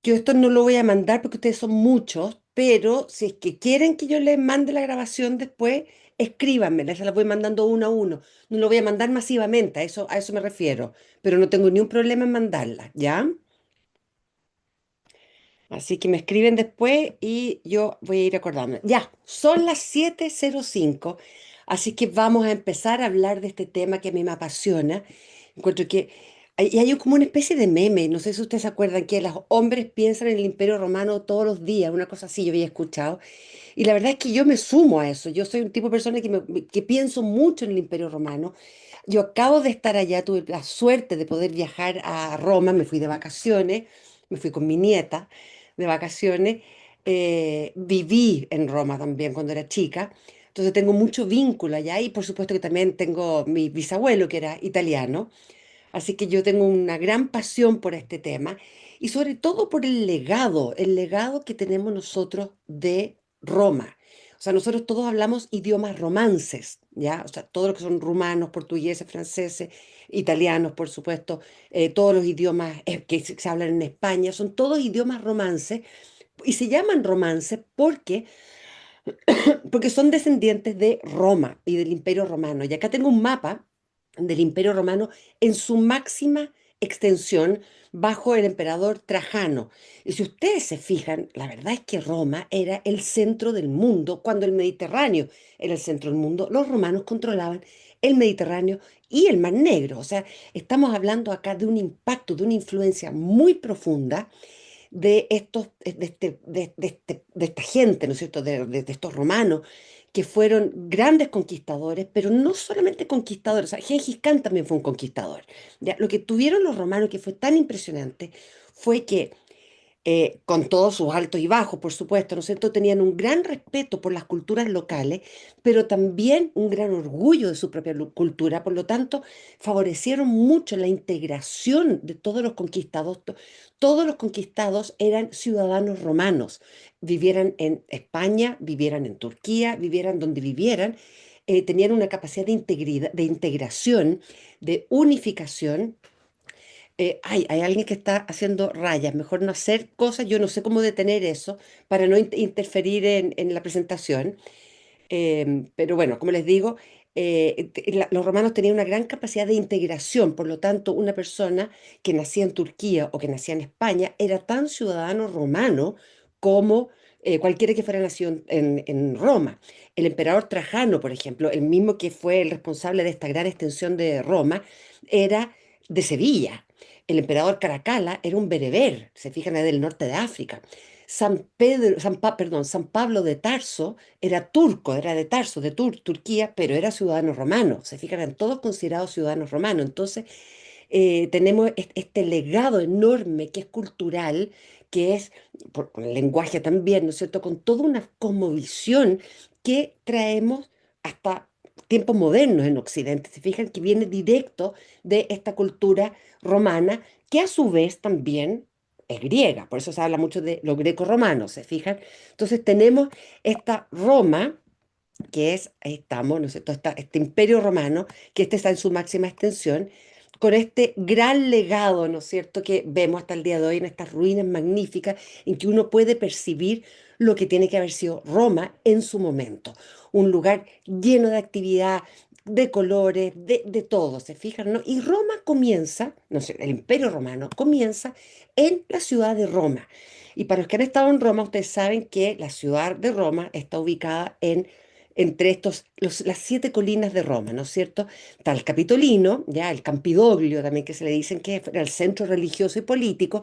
Yo esto no lo voy a mandar porque ustedes son muchos, pero si es que quieren que yo les mande la grabación después, escríbanmela, se la voy mandando uno a uno. No lo voy a mandar masivamente, a eso me refiero, pero no tengo ni un problema en mandarla, ¿ya? Así que me escriben después y yo voy a ir acordando. Ya, son las 7:05, así que vamos a empezar a hablar de este tema que a mí me apasiona. Encuentro que hay como una especie de meme, no sé si ustedes se acuerdan, que los hombres piensan en el Imperio Romano todos los días, una cosa así yo había escuchado. Y la verdad es que yo me sumo a eso. Yo soy un tipo de persona que pienso mucho en el Imperio Romano. Yo acabo de estar allá, tuve la suerte de poder viajar a Roma, me fui de vacaciones, me fui con mi nieta de vacaciones, viví en Roma también cuando era chica, entonces tengo mucho vínculo allá y por supuesto que también tengo mi bisabuelo que era italiano, así que yo tengo una gran pasión por este tema y sobre todo por el legado que tenemos nosotros de Roma. O sea, nosotros todos hablamos idiomas romances, ¿ya? O sea, todos los que son rumanos, portugueses, franceses, italianos, por supuesto, todos los idiomas que se hablan en España, son todos idiomas romances y se llaman romances porque son descendientes de Roma y del Imperio Romano. Y acá tengo un mapa del Imperio Romano en su máxima extensión bajo el emperador Trajano. Y si ustedes se fijan, la verdad es que Roma era el centro del mundo. Cuando el Mediterráneo era el centro del mundo, los romanos controlaban el Mediterráneo y el Mar Negro. O sea, estamos hablando acá de un impacto, de una influencia muy profunda de estos, de esta gente, ¿no es cierto?, de estos romanos, que fueron grandes conquistadores, pero no solamente conquistadores, o sea, Gengis Khan también fue un conquistador. ¿Ya? Lo que tuvieron los romanos que fue tan impresionante fue que con todos sus altos y bajos, por supuesto, ¿no es cierto? Tenían un gran respeto por las culturas locales, pero también un gran orgullo de su propia cultura, por lo tanto, favorecieron mucho la integración de todos los conquistados. Todos los conquistados eran ciudadanos romanos, vivieran en España, vivieran en Turquía, vivieran donde vivieran, tenían una capacidad de integridad, de integración, de unificación. Hay alguien que está haciendo rayas, mejor no hacer cosas, yo no sé cómo detener eso para no interferir en la presentación. Pero bueno, como les digo, los romanos tenían una gran capacidad de integración, por lo tanto, una persona que nacía en Turquía o que nacía en España era tan ciudadano romano como cualquiera que fuera nacido en Roma. El emperador Trajano, por ejemplo, el mismo que fue el responsable de esta gran extensión de Roma, era de Sevilla. El emperador Caracalla era un bereber, se fijan, era del norte de África. San Pablo de Tarso era turco, era de Tarso, de Turquía, pero era ciudadano romano. Se fijan, eran todos considerados ciudadanos romanos. Entonces, tenemos este legado enorme que es cultural, que es, con el lenguaje también, ¿no es cierto?, con toda una cosmovisión que traemos hasta tiempos modernos en Occidente. Se fijan que viene directo de esta cultura romana, que a su vez también es griega, por eso se habla mucho de los greco-romanos, ¿se fijan? Entonces tenemos esta Roma, que es, ahí estamos, ¿no es cierto? Este imperio romano, que este está en su máxima extensión, con este gran legado, ¿no es cierto?, que vemos hasta el día de hoy en estas ruinas magníficas, en que uno puede percibir lo que tiene que haber sido Roma en su momento. Un lugar lleno de actividad, de colores, de todo, ¿se fijan, no? Y Roma comienza, no sé, el imperio romano comienza en la ciudad de Roma. Y para los que han estado en Roma, ustedes saben que la ciudad de Roma está ubicada entre las 7 colinas de Roma, ¿no es cierto? Está el Capitolino, ya el Campidoglio también que se le dicen que era el centro religioso y político,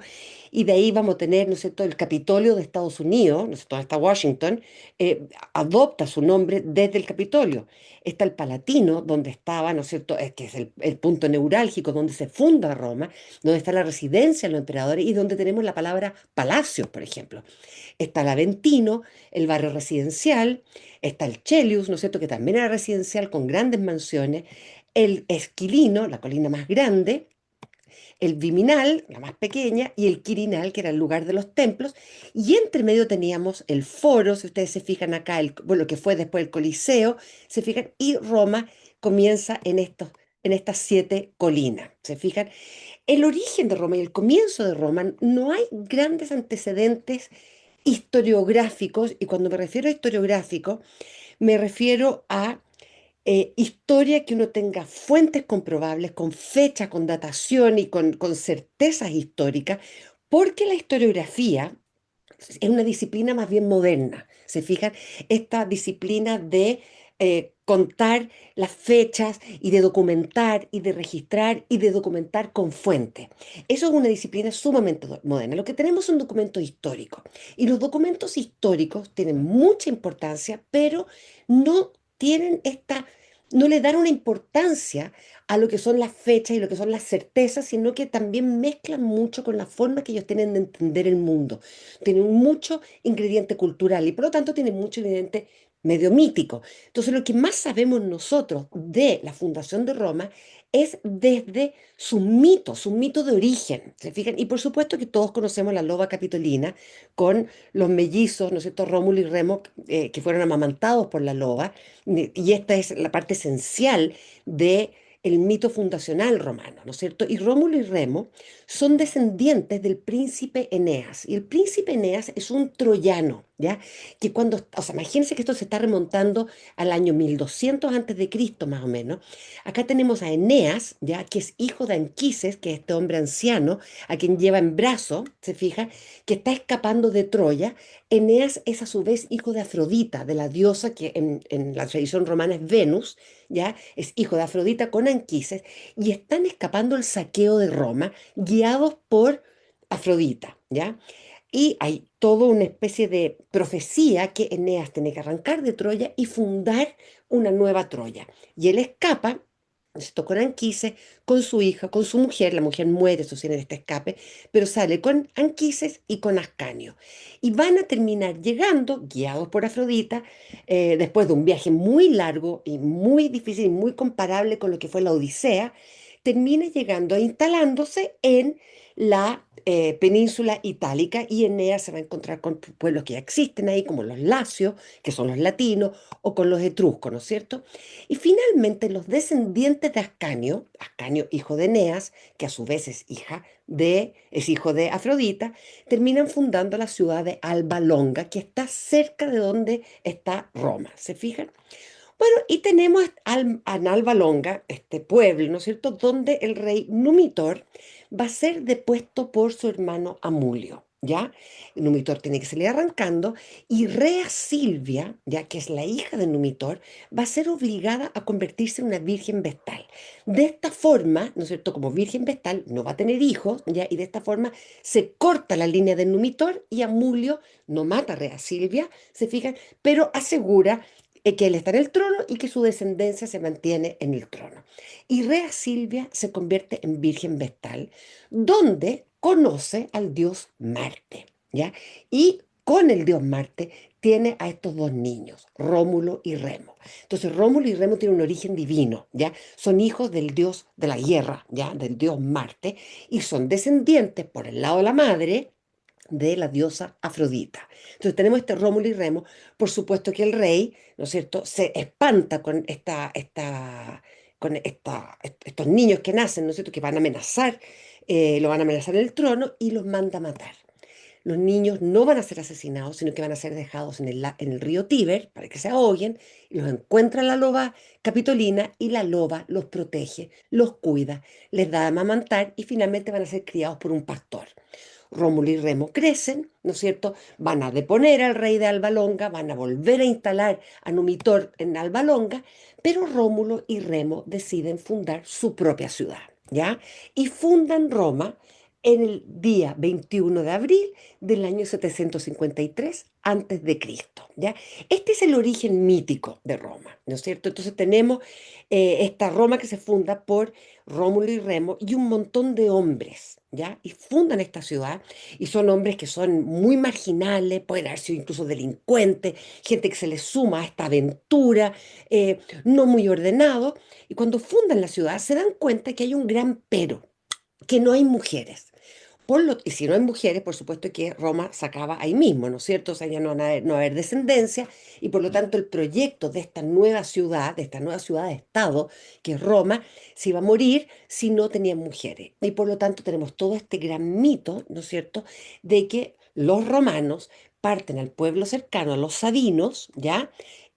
y de ahí vamos a tener, ¿no es cierto?, el Capitolio de Estados Unidos, ¿no es cierto?, está Washington, adopta su nombre desde el Capitolio. Está el Palatino, donde estaba, ¿no es cierto?, que es el punto neurálgico donde se funda Roma, donde está la residencia de los emperadores y donde tenemos la palabra palacios, por ejemplo. Está el Aventino, el barrio residencial, está el Chelius, ¿no es cierto?, que también era residencial con grandes mansiones, el Esquilino, la colina más grande, el Viminal, la más pequeña, y el Quirinal, que era el lugar de los templos, y entre medio teníamos el Foro, si ustedes se fijan acá, bueno, lo que fue después el Coliseo, se fijan, y Roma comienza en estos en estas siete colinas. ¿Se fijan? El origen de Roma y el comienzo de Roma no hay grandes antecedentes historiográficos, y cuando me refiero a historiográfico, me refiero a historia que uno tenga fuentes comprobables, con fecha, con datación y con certezas históricas, porque la historiografía es una disciplina más bien moderna. ¿Se fijan? Esta disciplina de contar las fechas y de documentar y de registrar y de documentar con fuente. Eso es una disciplina sumamente moderna. Lo que tenemos son documentos históricos. Y los documentos históricos tienen mucha importancia, pero no tienen esta, no le dan una importancia a lo que son las fechas y lo que son las certezas, sino que también mezclan mucho con la forma que ellos tienen de entender el mundo. Tienen mucho ingrediente cultural y por lo tanto tienen mucho ingrediente medio mítico. Entonces, lo que más sabemos nosotros de la fundación de Roma es desde su mito de origen. ¿Se fijan? Y por supuesto que todos conocemos la loba capitolina con los mellizos, ¿no es cierto?, Rómulo y Remo, que fueron amamantados por la loba. Y esta es la parte esencial de el mito fundacional romano, ¿no es cierto? Y Rómulo y Remo son descendientes del príncipe Eneas. Y el príncipe Eneas es un troyano, ¿ya? Que cuando, o sea, imagínense que esto se está remontando al año 1200 antes de Cristo, más o menos. Acá tenemos a Eneas, ¿ya? Que es hijo de Anquises, que es este hombre anciano, a quien lleva en brazo, se fija, que está escapando de Troya. Eneas es a su vez hijo de Afrodita, de la diosa que en la tradición romana es Venus, ¿ya? Es hijo de Afrodita con Anquises, y están escapando el saqueo de Roma, guiados por Afrodita, ¿ya? Y hay toda una especie de profecía que Eneas tiene que arrancar de Troya y fundar una nueva Troya. Y él escapa, esto con Anquises, con su hija, con su mujer. La mujer muere, eso sí, en este escape, pero sale con Anquises y con Ascanio. Y van a terminar llegando, guiados por Afrodita, después de un viaje muy largo y muy difícil y muy comparable con lo que fue la Odisea, termina llegando e instalándose en la península itálica, y Eneas se va a encontrar con pueblos que ya existen ahí, como los lacios, que son los latinos, o con los etruscos, ¿no es cierto? Y finalmente los descendientes de Ascanio, Ascanio hijo de Eneas, que a su vez es hijo de Afrodita, terminan fundando la ciudad de Alba Longa, que está cerca de donde está Roma. ¿Se fijan? Bueno, y tenemos en Alba Longa, este pueblo, ¿no es cierto?, donde el rey Numitor va a ser depuesto por su hermano Amulio, ¿ya? Numitor tiene que salir arrancando, y Rea Silvia, ya que es la hija de Numitor, va a ser obligada a convertirse en una virgen vestal. De esta forma, ¿no es cierto?, como virgen vestal no va a tener hijos, ¿ya? Y de esta forma se corta la línea de Numitor, y Amulio no mata a Rea Silvia, ¿se fijan?, pero asegura que él está en el trono y que su descendencia se mantiene en el trono. Y Rea Silvia se convierte en virgen vestal, donde conoce al dios Marte, ¿ya? Y con el dios Marte tiene a estos dos niños, Rómulo y Remo. Entonces, Rómulo y Remo tienen un origen divino, ¿ya? Son hijos del dios de la guerra, ¿ya? Del dios Marte, y son descendientes por el lado de la madre de la diosa Afrodita. Entonces tenemos este Rómulo y Remo. Por supuesto que el rey, ¿no es cierto?, se espanta con estos niños que nacen, ¿no es cierto?, que van a amenazar, lo van a amenazar en el trono, y los manda a matar. Los niños no van a ser asesinados, sino que van a ser dejados en el río Tíber para que se ahoguen, y los encuentra la loba capitolina, y la loba los protege, los cuida, les da a amamantar, y finalmente van a ser criados por un pastor. Rómulo y Remo crecen, ¿no es cierto? Van a deponer al rey de Alba Longa, van a volver a instalar a Numitor en Alba Longa, pero Rómulo y Remo deciden fundar su propia ciudad, ¿ya? Y fundan Roma en el día 21 de abril del año 753 antes de Cristo, ¿ya? Este es el origen mítico de Roma, ¿no es cierto? Entonces tenemos esta Roma que se funda por Rómulo y Remo y un montón de hombres, ¿ya? Y fundan esta ciudad, y son hombres que son muy marginales, pueden haber sido incluso delincuentes, gente que se les suma a esta aventura, no muy ordenado, y cuando fundan la ciudad se dan cuenta que hay un gran pero, que no hay mujeres. Y si no hay mujeres, por supuesto que Roma se acaba ahí mismo, ¿no es cierto? O sea, ya no va a haber descendencia y por lo tanto el proyecto de esta nueva ciudad-estado, que es Roma, se iba a morir si no tenían mujeres. Y por lo tanto tenemos todo este gran mito, ¿no es cierto?, de que los romanos parten al pueblo cercano, a los sabinos, ¿ya?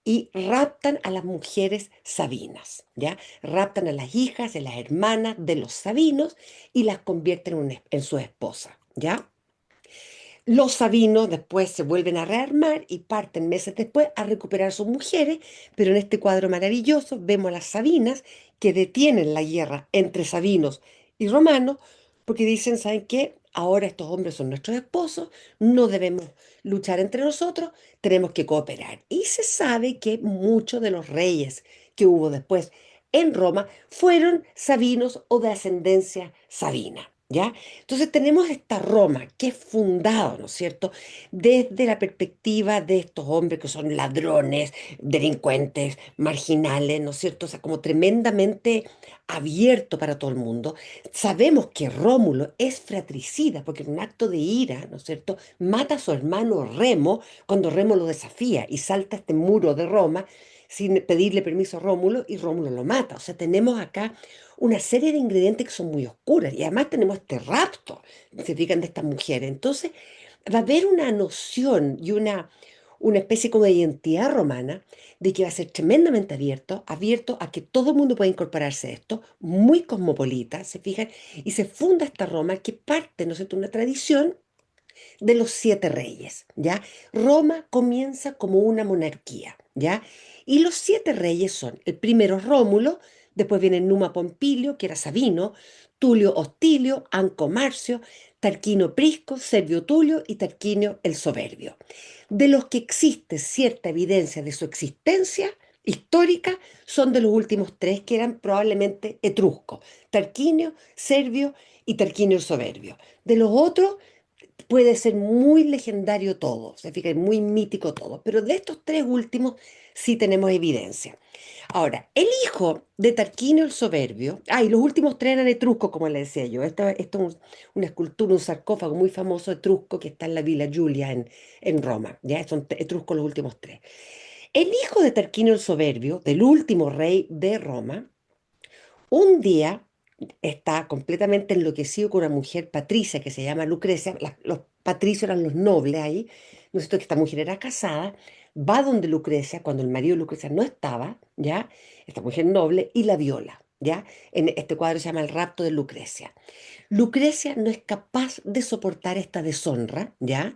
Y raptan a las mujeres sabinas, ¿ya? Raptan a las hijas, de las hermanas de los sabinos y las convierten en su esposa, ¿ya? Los sabinos después se vuelven a rearmar y parten meses después a recuperar sus mujeres, pero en este cuadro maravilloso vemos a las sabinas que detienen la guerra entre sabinos y romanos porque dicen, ¿saben qué? Ahora estos hombres son nuestros esposos, no debemos luchar entre nosotros, tenemos que cooperar. Y se sabe que muchos de los reyes que hubo después en Roma fueron sabinos o de ascendencia sabina, ¿ya? Entonces tenemos esta Roma que es fundada, ¿no es cierto?, desde la perspectiva de estos hombres que son ladrones, delincuentes, marginales, ¿no es cierto? O sea, como tremendamente abierto para todo el mundo. Sabemos que Rómulo es fratricida porque en un acto de ira, ¿no es cierto?, mata a su hermano Remo cuando Remo lo desafía y salta este muro de Roma sin pedirle permiso a Rómulo y Rómulo lo mata. O sea, tenemos acá una serie de ingredientes que son muy oscuras y además tenemos este rapto, se fijan, de estas mujeres. Entonces, va a haber una noción y una especie como de identidad romana de que va a ser tremendamente abierto a que todo el mundo pueda incorporarse a esto, muy cosmopolita, se fijan, y se funda esta Roma que parte, ¿no es cierto?, una tradición de los siete reyes, ¿ya? Roma comienza como una monarquía, ¿ya? Y los siete reyes son, el primero Rómulo, después viene Numa Pompilio, que era Sabino, Tulio Hostilio, Anco Marcio, Tarquinio Prisco, Servio Tulio y Tarquinio el Soberbio. De los que existe cierta evidencia de su existencia histórica, son de los últimos tres que eran probablemente etruscos, Tarquinio, Servio y Tarquinio el Soberbio. De los otros puede ser muy legendario todo, se fija, muy mítico todo, pero de estos tres últimos sí tenemos evidencia. Ahora, el hijo de Tarquinio el Soberbio, y los últimos tres eran etruscos, como le decía yo, esto es una escultura, un sarcófago muy famoso etrusco que está en la Villa Giulia en Roma, ya son etruscos los últimos tres. El hijo de Tarquinio el Soberbio, del último rey de Roma, un día está completamente enloquecido con una mujer patricia que se llama Lucrecia. Los patricios eran los nobles ahí. ¿No es cierto? Que esta mujer era casada, va donde Lucrecia cuando el marido de Lucrecia no estaba, ¿ya? Esta mujer noble y la viola, ¿ya? En este cuadro se llama El rapto de Lucrecia. Lucrecia no es capaz de soportar esta deshonra, ¿ya?,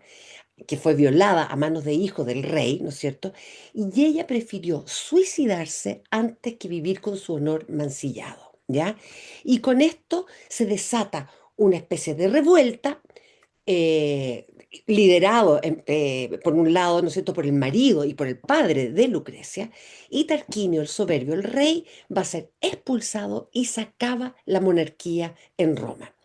que fue violada a manos de hijos del rey, ¿no es cierto? Y ella prefirió suicidarse antes que vivir con su honor mancillado, ¿ya? Y con esto se desata una especie de revuelta eh, liderado por un lado, ¿no es cierto?, por el marido y por el padre de Lucrecia, y Tarquinio el Soberbio, el rey, va a ser expulsado y se acaba la monarquía en Roma.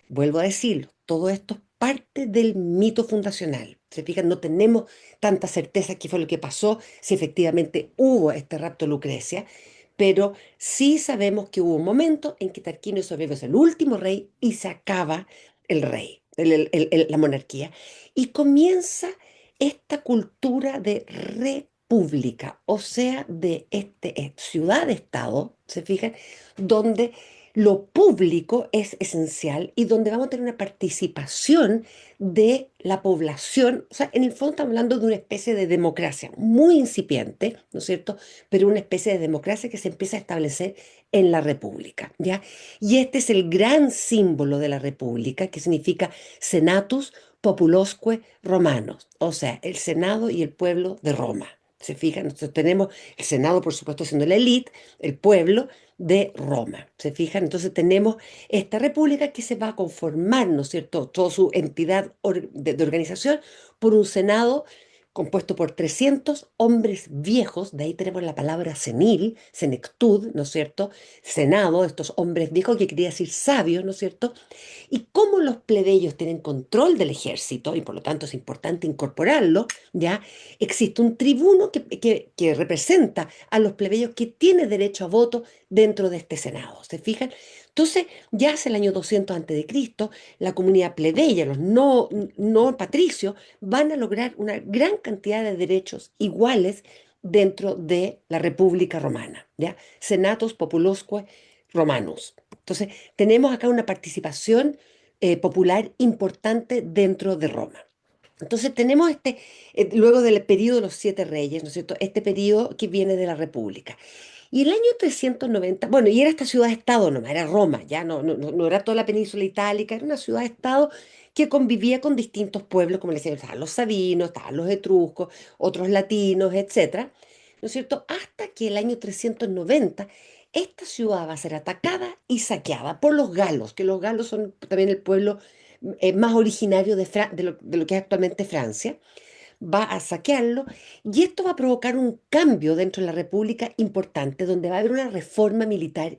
Vuelvo a decirlo, todo esto es parte del mito fundacional. Se fijan, no tenemos tanta certeza qué fue lo que pasó, si efectivamente hubo este rapto de Lucrecia, pero sí sabemos que hubo un momento en que Tarquinio Soberbio es el último rey y se acaba el rey, la monarquía, y comienza esta cultura de república, o sea, de ciudad-estado, se fijan, donde lo público es esencial y donde vamos a tener una participación de la población. O sea, en el fondo estamos hablando de una especie de democracia muy incipiente, ¿no es cierto? Pero una especie de democracia que se empieza a establecer en la República, ¿ya? Y este es el gran símbolo de la República, que significa Senatus Populosque Romanos, o sea, el Senado y el pueblo de Roma. ¿Se fijan? Nosotros tenemos el Senado, por supuesto, siendo la élite, el pueblo de Roma. ¿Se fijan? Entonces tenemos esta república que se va a conformar, ¿no es cierto?, toda su entidad de organización por un Senado compuesto por 300 hombres viejos, de ahí tenemos la palabra senil, senectud, ¿no es cierto? Senado, estos hombres viejos que quería decir sabios, ¿no es cierto? Y como los plebeyos tienen control del ejército, y por lo tanto es importante incorporarlo, ¿ya? Existe un tribuno que representa a los plebeyos que tiene derecho a voto dentro de este Senado. ¿Se fijan? Entonces, ya hacia el año 200 antes de Cristo, la comunidad plebeya, los no patricios, van a lograr una gran cantidad de derechos iguales dentro de la República Romana, ¿ya? Senatus Populusque Romanus. Entonces, tenemos acá una participación popular importante dentro de Roma. Entonces tenemos luego del periodo de los siete reyes, ¿no es cierto? Este periodo que viene de la República. Y el año 390, bueno, y era esta ciudad-estado nomás, era Roma, ya no era toda la península itálica, era una ciudad-estado que convivía con distintos pueblos, como les decía, estaban los sabinos, estaban los etruscos, otros latinos, etcétera, ¿no es cierto? Hasta que el año 390 esta ciudad va a ser atacada y saqueada por los galos, que los galos son también el pueblo más originario de lo que es actualmente Francia, va a saquearlo y esto va a provocar un cambio dentro de la República importante, donde va a haber una reforma militar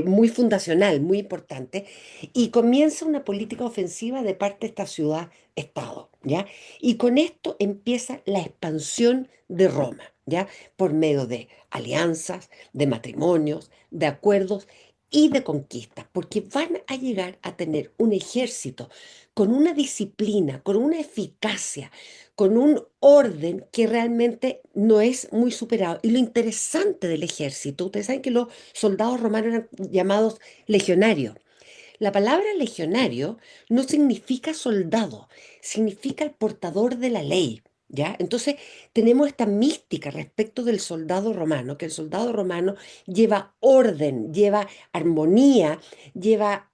muy fundacional, muy importante, y comienza una política ofensiva de parte de esta ciudad-estado, ¿ya? Y con esto empieza la expansión de Roma, ¿ya? Por medio de alianzas, de matrimonios, de acuerdos y de conquistas, porque van a llegar a tener un ejército con una disciplina, con una eficacia, con un orden que realmente no es muy superado. Y lo interesante del ejército, ustedes saben que los soldados romanos eran llamados legionarios. La palabra legionario no significa soldado, significa el portador de la ley. ¿Ya? Entonces tenemos esta mística respecto del soldado romano, que el soldado romano lleva orden, lleva armonía, lleva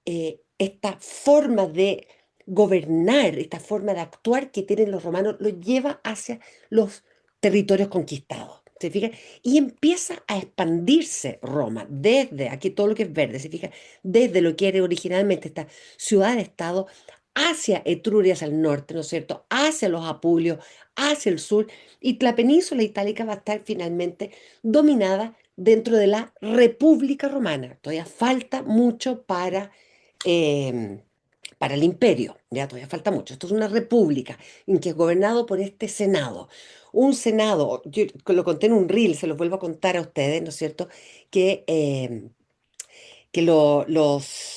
esta forma de gobernar, esta forma de actuar que tienen los romanos, lo lleva hacia los territorios conquistados. ¿Se fijan? Y empieza a expandirse Roma, desde, aquí todo lo que es verde, ¿se fijan? Desde lo que era originalmente esta ciudad-estado hacia Etruria, hacia el norte, ¿no es cierto? Hacia los Apulios, hacia el sur, y la península itálica va a estar finalmente dominada dentro de la República Romana. Todavía falta mucho eh, para el imperio, ya todavía falta mucho. Esto es una república en que es gobernado por este senado. Un senado, yo lo conté en un reel, se los vuelvo a contar a ustedes, ¿no es cierto? Que, eh, que los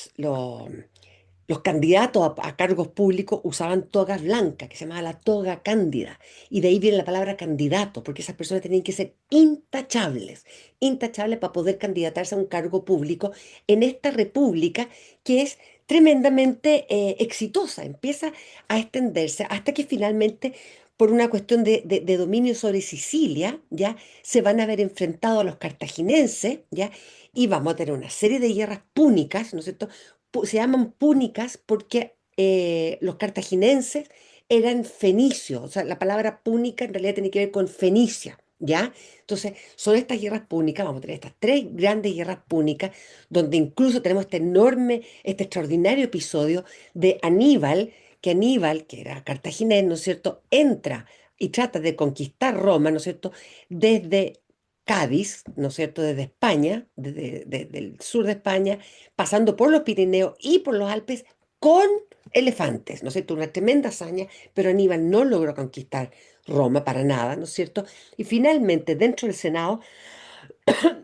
candidatos a cargos públicos usaban togas blancas, que se llamaba la toga cándida. Y de ahí viene la palabra candidato, porque esas personas tenían que ser intachables, intachables para poder candidatarse a un cargo público en esta república que es tremendamente exitosa. Empieza a extenderse hasta que finalmente, por una cuestión de dominio sobre Sicilia, ya se van a ver enfrentados a los cartaginenses, ya, y vamos a tener una serie de guerras púnicas, ¿no es cierto? Se llaman púnicas porque los cartaginenses eran fenicios, o sea, la palabra púnica en realidad tiene que ver con Fenicia, ¿ya? Entonces, son estas guerras púnicas, vamos a tener estas tres grandes guerras púnicas, donde incluso tenemos este extraordinario episodio de Aníbal, que era cartaginés, ¿no es cierto?, entra y trata de conquistar Roma, ¿no es cierto?, desde Cádiz, ¿no es cierto?, desde España, desde el sur de España, pasando por los Pirineos y por los Alpes con elefantes, ¿no es cierto? Una tremenda hazaña, pero Aníbal no logró conquistar Roma para nada, ¿no es cierto? Y finalmente, dentro del Senado,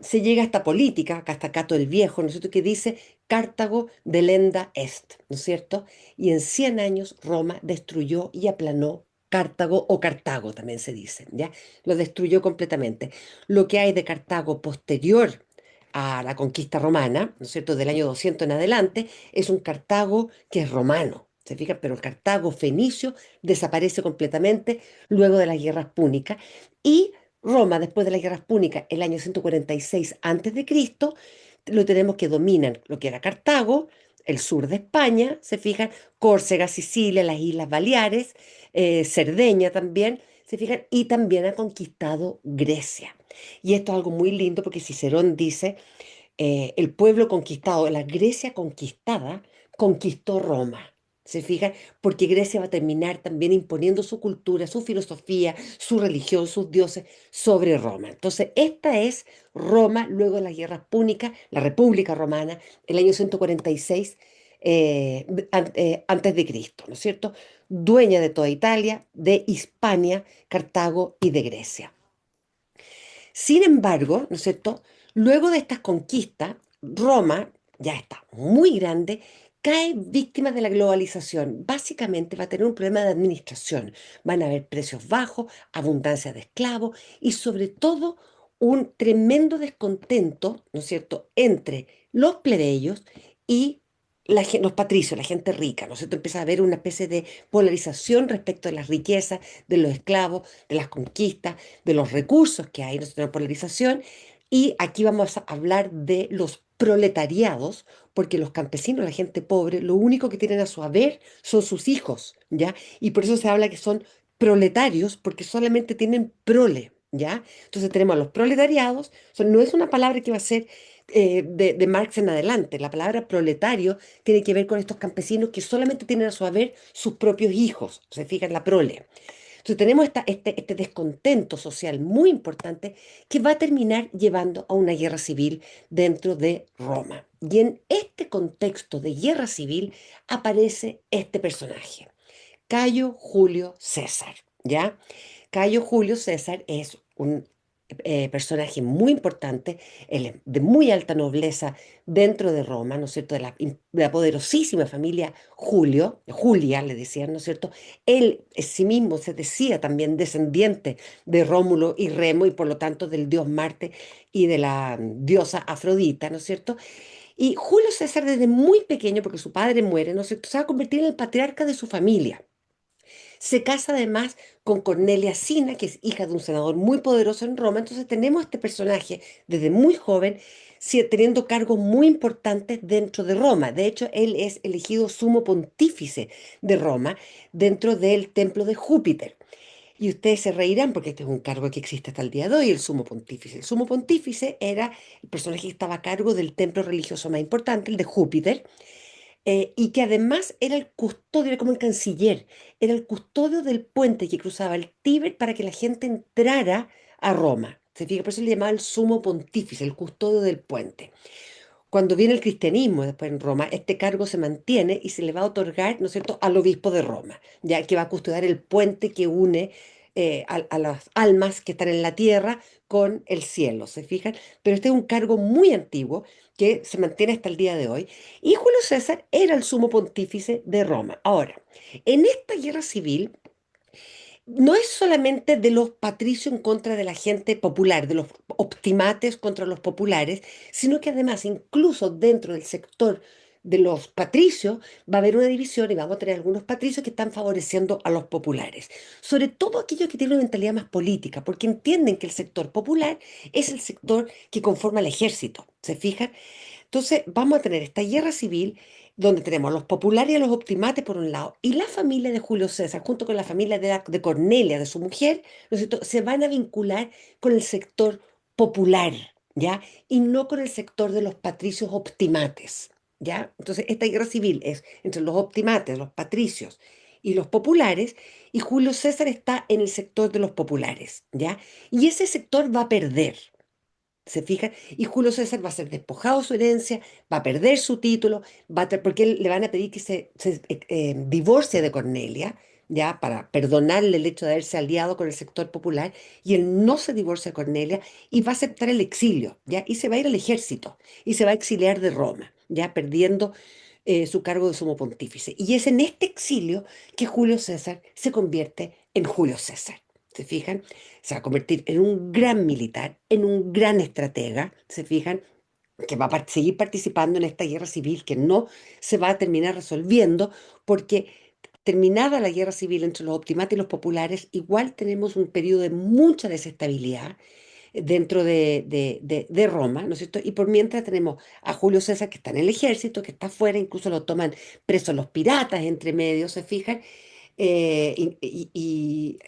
se llega a esta política, acá está Cato el Viejo, ¿no es cierto?, que dice Cartago delenda est, ¿no es cierto? Y en 100 años Roma destruyó y aplanó Cartago, o Cartago también se dice, ¿ya? Lo destruyó completamente. Lo que hay de Cartago posterior a la conquista romana, ¿no es cierto?, del año 200 en adelante, es un Cartago que es romano. ¿Se fijan? Pero el Cartago fenicio desaparece completamente luego de las guerras púnicas y Roma, después de las guerras púnicas, el año 146 antes de Cristo, lo tenemos que dominan lo que era Cartago, el sur de España, se fijan, Córcega, Sicilia, las Islas Baleares, Cerdeña también, se fijan, y también ha conquistado Grecia. Y esto es algo muy lindo porque Cicerón dice, el pueblo conquistado, la Grecia conquistada, conquistó Roma. ¿Se fijan? Porque Grecia va a terminar también imponiendo su cultura, su filosofía, su religión, sus dioses sobre Roma. Entonces, esta es Roma luego de las guerras púnicas, la República Romana, el año 146 antes de Cristo, ¿no es cierto? Dueña de toda Italia, de Hispania, Cartago y de Grecia. Sin embargo, ¿no es cierto? Luego de estas conquistas, Roma, ya está muy grande, cae víctima de la globalización. Básicamente va a tener un problema de administración. Van a haber precios bajos, abundancia de esclavos y sobre todo un tremendo descontento, ¿no es cierto?, entre los plebeyos y los patricios, la gente rica, ¿no es cierto? Empieza a haber una especie de polarización respecto de las riquezas, de los esclavos, de las conquistas, de los recursos que hay, ¿no es cierto? Una polarización. Y aquí vamos a hablar de los proletariados, porque los campesinos, la gente pobre, lo único que tienen a su haber son sus hijos, ¿ya? Y por eso se habla que son proletarios, porque solamente tienen prole, ¿ya? Entonces tenemos a los proletariados, no es una palabra que va a ser de Marx en adelante, la palabra proletario tiene que ver con estos campesinos que solamente tienen a su haber sus propios hijos, se fijan la prole. Entonces tenemos este descontento social muy importante que va a terminar llevando a una guerra civil dentro de Roma. Y en este contexto de guerra civil aparece este personaje, Cayo Julio César, ¿ya? Cayo Julio César es un personaje muy importante, él es de muy alta nobleza dentro de Roma, ¿no es cierto?, de la poderosísima familia Julia le decían, ¿no es cierto? Él sí mismo se decía también descendiente de Rómulo y Remo y por lo tanto del dios Marte y de la diosa Afrodita, ¿no es cierto? Y Julio César desde muy pequeño, porque su padre muere, ¿no es cierto?, se va a convertir en el patriarca de su familia. Se casa además con Cornelia Sina, que es hija de un senador muy poderoso en Roma. Entonces tenemos este personaje desde muy joven, teniendo cargos muy importantes dentro de Roma. De hecho, él es elegido sumo pontífice de Roma dentro del templo de Júpiter. Y ustedes se reirán porque este es un cargo que existe hasta el día de hoy, el sumo pontífice. El sumo pontífice era el personaje que estaba a cargo del templo religioso más importante, el de Júpiter, y que además era el custodio, era como el canciller, era el custodio del puente que cruzaba el Tíber para que la gente entrara a Roma. Se fija, por eso le llamaba el sumo pontífice, el custodio del puente. Cuando viene el cristianismo después en Roma, este cargo se mantiene y se le va a otorgar, ¿no es cierto?, al obispo de Roma, ya que va a custodiar el puente que une a las almas que están en la tierra con el cielo, ¿se fijan? Pero este es un cargo muy antiguo que se mantiene hasta el día de hoy. Y Julio César era el sumo pontífice de Roma. Ahora, en esta guerra civil, no es solamente de los patricios en contra de la gente popular, de los optimates contra los populares, sino que además incluso dentro del sector de los patricios va a haber una división y vamos a tener algunos patricios que están favoreciendo a los populares. Sobre todo aquellos que tienen una mentalidad más política, porque entienden que el sector popular es el sector que conforma el ejército. ¿Se fijan? Entonces vamos a tener esta guerra civil donde tenemos a los populares y a los optimates por un lado, y la familia de Julio César, junto con la familia de Cornelia, de su mujer, ¿no es cierto?, se van a vincular con el sector popular, ¿ya? Y no con el sector de los patricios optimates, ¿ya? Entonces esta guerra civil es entre los optimates, los patricios y los populares, y Julio César está en el sector de los populares, ¿ya? Y ese sector va a perder. ¿Se fijan? Y Julio César va a ser despojado de su herencia, va a perder su título, porque le van a pedir que se divorcie de Cornelia, ya, para perdonarle el hecho de haberse aliado con el sector popular, y él no se divorcia de Cornelia y va a aceptar el exilio, ya, y se va a ir al ejército y se va a exiliar de Roma, ya, perdiendo su cargo de sumo pontífice. Y es en este exilio que Julio César se convierte en Julio César. ¿Se fijan? Se va a convertir en un gran militar, en un gran estratega, ¿se fijan? Que va a seguir participando en esta guerra civil que no se va a terminar resolviendo porque terminada la guerra civil entre los optimates y los populares, igual tenemos un periodo de mucha desestabilidad dentro de Roma, ¿no es cierto? Y por mientras tenemos a Julio César que está en el ejército, que está afuera, incluso lo toman preso los piratas entre medio, ¿se fijan? Y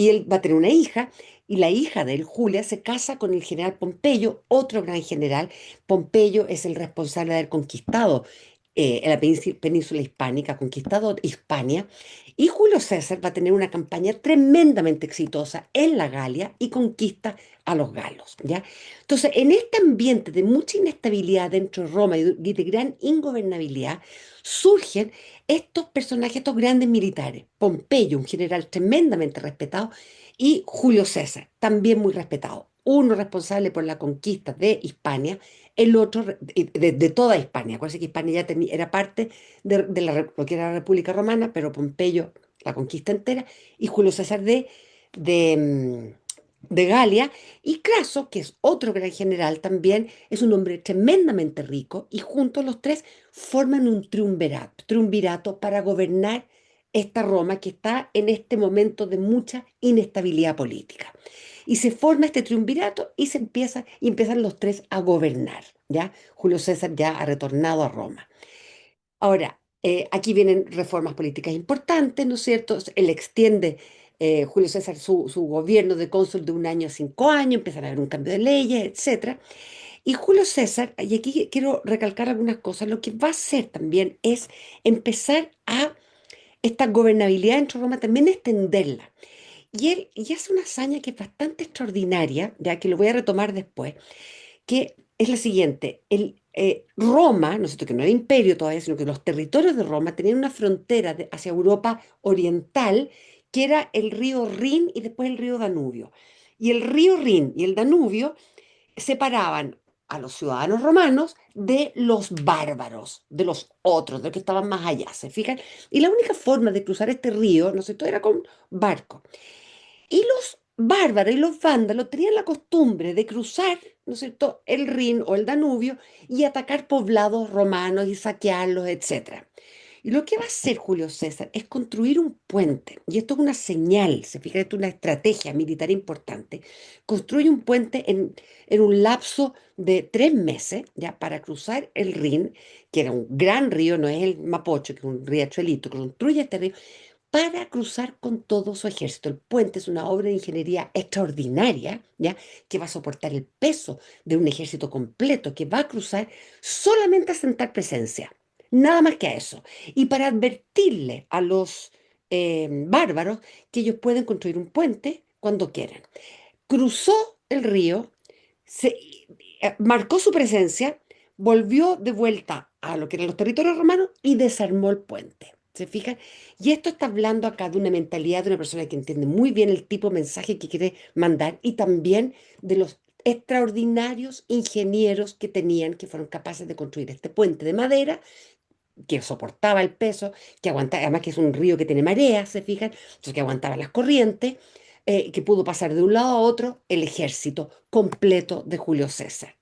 él va a tener una hija, y la hija de él, Julia, se casa con el general Pompeyo, otro gran general. Pompeyo es el responsable de haber conquistado en la península hispánica, conquistado Hispania, y Julio César va a tener una campaña tremendamente exitosa en la Galia y conquista a los galos, ¿ya? Entonces, en este ambiente de mucha inestabilidad dentro de Roma y de gran ingobernabilidad, surgen estos personajes, estos grandes militares, Pompeyo, un general tremendamente respetado, y Julio César, también muy respetado. uno responsable por la conquista de Hispania, el otro de toda Hispania. Acuérdense que Hispania ya era parte de lo que era la República Romana, pero Pompeyo la conquista entera, y Julio César de Galia, y Craso, que es otro gran general también, es un hombre tremendamente rico, y juntos los tres forman un triunvirato para gobernar esta Roma que está en este momento de mucha inestabilidad política. Y se forma este triunvirato y empiezan los tres a gobernar, ¿ya? Julio César ya ha retornado a Roma. Ahora, aquí vienen reformas políticas importantes, ¿no es cierto? Él extiende, Julio César, su gobierno de cónsul de 1 año a 5 años, empiezan a haber un cambio de leyes, etcétera. Y Julio César, y aquí quiero recalcar algunas cosas, lo que va a hacer también es empezar a esta gobernabilidad dentro de Roma, también extenderla. Y hace una hazaña que es bastante extraordinaria, ya que lo voy a retomar después, que es la siguiente. Roma, no es cierto que no era imperio todavía, sino que los territorios de Roma tenían una frontera hacia Europa oriental, que era el río Rin y después el río Danubio. Y el río Rin y el Danubio separaban a los ciudadanos romanos de los bárbaros, de los otros, de los que estaban más allá, ¿se fijan? Y la única forma de cruzar este río, ¿no es cierto?, era con barco. Y los bárbaros y los vándalos tenían la costumbre de cruzar, ¿no es cierto?, el Rin o el Danubio y atacar poblados romanos y saquearlos, etcétera. Y lo que va a hacer Julio César es construir un puente, y esto es una señal, se fija, esto es una estrategia militar importante. Construye un puente en un lapso de 3 meses, ya, para cruzar el Rin, que era un gran río, no es el Mapocho, que es un riachuelito, construye este río para cruzar con todo su ejército. El puente es una obra de ingeniería extraordinaria, ¿ya? Que va a soportar el peso de un ejército completo, que va a cruzar solamente a sentar presencia, nada más que a eso. Y para advertirle a los bárbaros que ellos pueden construir un puente cuando quieran. Cruzó el río, marcó su presencia, volvió de vuelta a lo que eran los territorios romanos y desarmó el puente. ¿Se fijan? Y esto está hablando acá de una mentalidad de una persona que entiende muy bien el tipo de mensaje que quiere mandar y también de los extraordinarios ingenieros que tenían, que fueron capaces de construir este puente de madera que soportaba el peso, que aguantaba, además que es un río que tiene mareas, ¿se fijan? Entonces que aguantaba las corrientes, que pudo pasar de un lado a otro el ejército completo de Julio César.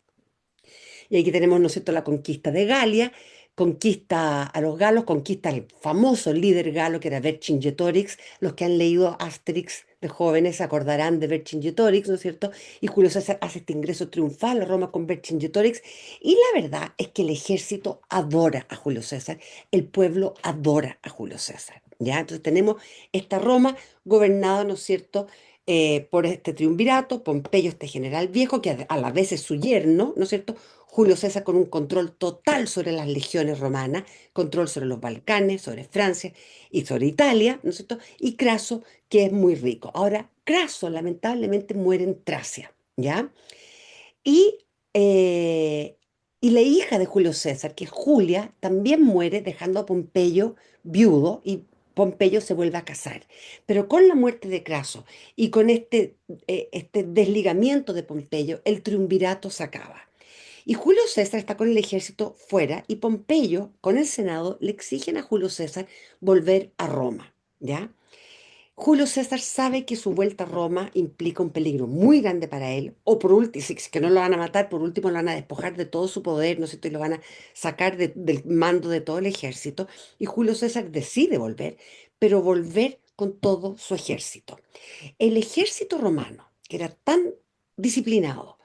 Y aquí tenemos, ¿no es cierto?, la conquista de Galia, conquista a los galos, conquista al famoso líder galo que era Vercingetorix. Los que han leído Asterix de jóvenes se acordarán de Vercingetorix, ¿no es cierto? Y Julio César hace este ingreso triunfal a Roma con Vercingetorix. Y la verdad es que el ejército adora a Julio César, el pueblo adora a Julio César. ¿Ya? Entonces tenemos esta Roma gobernada, ¿no es cierto?, por este triunvirato, Pompeyo, este general viejo, que a la vez es su yerno, ¿no es cierto? Julio César con un control total sobre las legiones romanas, control sobre los Balcanes, sobre Francia y sobre Italia, ¿no es cierto? Y Craso, que es muy rico. Ahora, Craso lamentablemente muere en Tracia, ¿ya? Y, eh, y la hija de Julio César, que es Julia, también muere dejando a Pompeyo viudo y Pompeyo se vuelve a casar. Pero con la muerte de Craso y con este desligamiento de Pompeyo, el triunvirato se acaba. Y Julio César está con el ejército fuera y Pompeyo, con el Senado, le exigen a Julio César volver a Roma, ¿ya? Julio César sabe que su vuelta a Roma implica un peligro muy grande para él, o por último, si es que no lo van a matar, por último lo van a despojar de todo su poder, ¿no es cierto? Y lo van a sacar del mando de todo el ejército. Y Julio César decide volver, pero volver con todo su ejército. El ejército romano, que era tan disciplinado,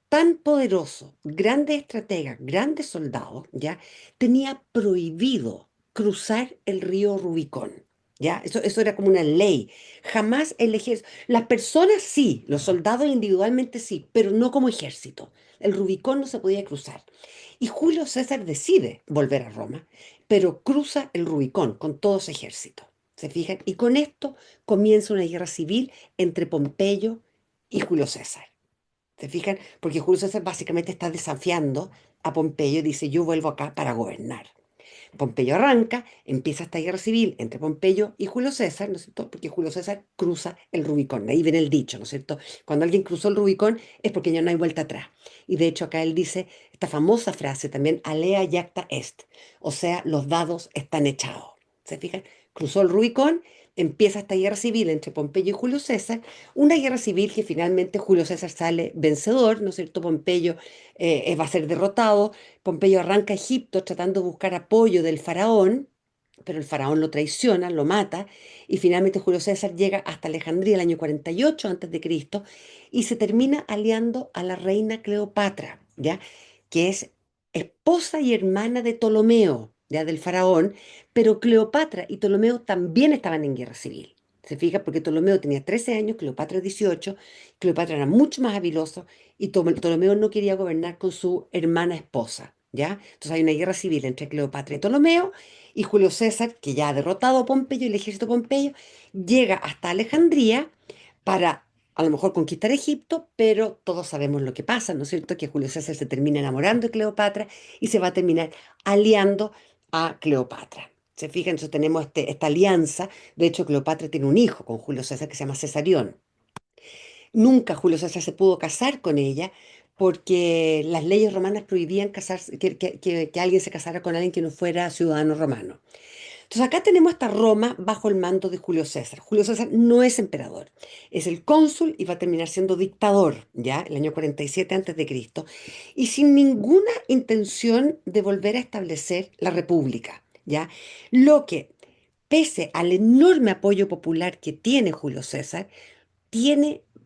tan poderoso, grandes estrategas, grandes soldados, ¿ya? Tenía prohibido cruzar el río Rubicón. ¿Ya? Eso era como una ley. Jamás el ejército. Las personas sí, los soldados individualmente sí, pero no como ejército. El Rubicón no se podía cruzar. Y Julio César decide volver a Roma, pero cruza el Rubicón con todo su ejército. ¿Se fijan? Y con esto comienza una guerra civil entre Pompeyo y Julio César. ¿Se fijan? Porque Julio César básicamente está desafiando a Pompeyo y dice, yo vuelvo acá para gobernar. Pompeyo arranca, empieza esta guerra civil entre Pompeyo y Julio César, ¿no es cierto? Porque Julio César cruza el Rubicón. De ahí viene el dicho, ¿no es cierto? Cuando alguien cruzó el Rubicón es porque ya no hay vuelta atrás. Y de hecho acá él dice esta famosa frase también, alea jacta est, o sea, los dados están echados. ¿Se fijan? Cruzó el Rubicón, empieza esta guerra civil entre Pompeyo y Julio César, una guerra civil que finalmente Julio César sale vencedor, ¿no es cierto? Pompeyo va a ser derrotado. Pompeyo arranca a Egipto tratando de buscar apoyo del faraón, pero el faraón lo traiciona, lo mata, y finalmente Julio César llega hasta Alejandría el año 48 antes de Cristo y se termina aliando a la reina Cleopatra, ¿ya? Que es esposa y hermana de Ptolomeo, ya del faraón, pero Cleopatra y Ptolomeo también estaban en guerra civil. ¿Se fija? Porque Ptolomeo tenía 13 años, Cleopatra 18, Cleopatra era mucho más habiloso y Ptolomeo no quería gobernar con su hermana esposa, ¿ya? Entonces hay una guerra civil entre Cleopatra y Ptolomeo y Julio César, que ya ha derrotado a Pompeyo, el ejército Pompeyo, llega hasta Alejandría para a lo mejor conquistar Egipto, pero todos sabemos lo que pasa, ¿no es cierto? Que Julio César se termina enamorando de Cleopatra y se va a terminar aliando a Cleopatra. ¿Se fijan? Entonces tenemos esta alianza. De hecho, Cleopatra tiene un hijo con Julio César que se llama Cesarión. Nunca Julio César se pudo casar con ella porque las leyes romanas prohibían casarse, que alguien se casara con alguien que no fuera ciudadano romano. Entonces acá tenemos esta Roma bajo el mando de Julio César. Julio César no es emperador, es el cónsul y va a terminar siendo dictador, ¿ya? El año 47 antes de Cristo, y sin ninguna intención de volver a establecer la república, ¿ya? Lo que, pese al enorme apoyo popular que tiene Julio César,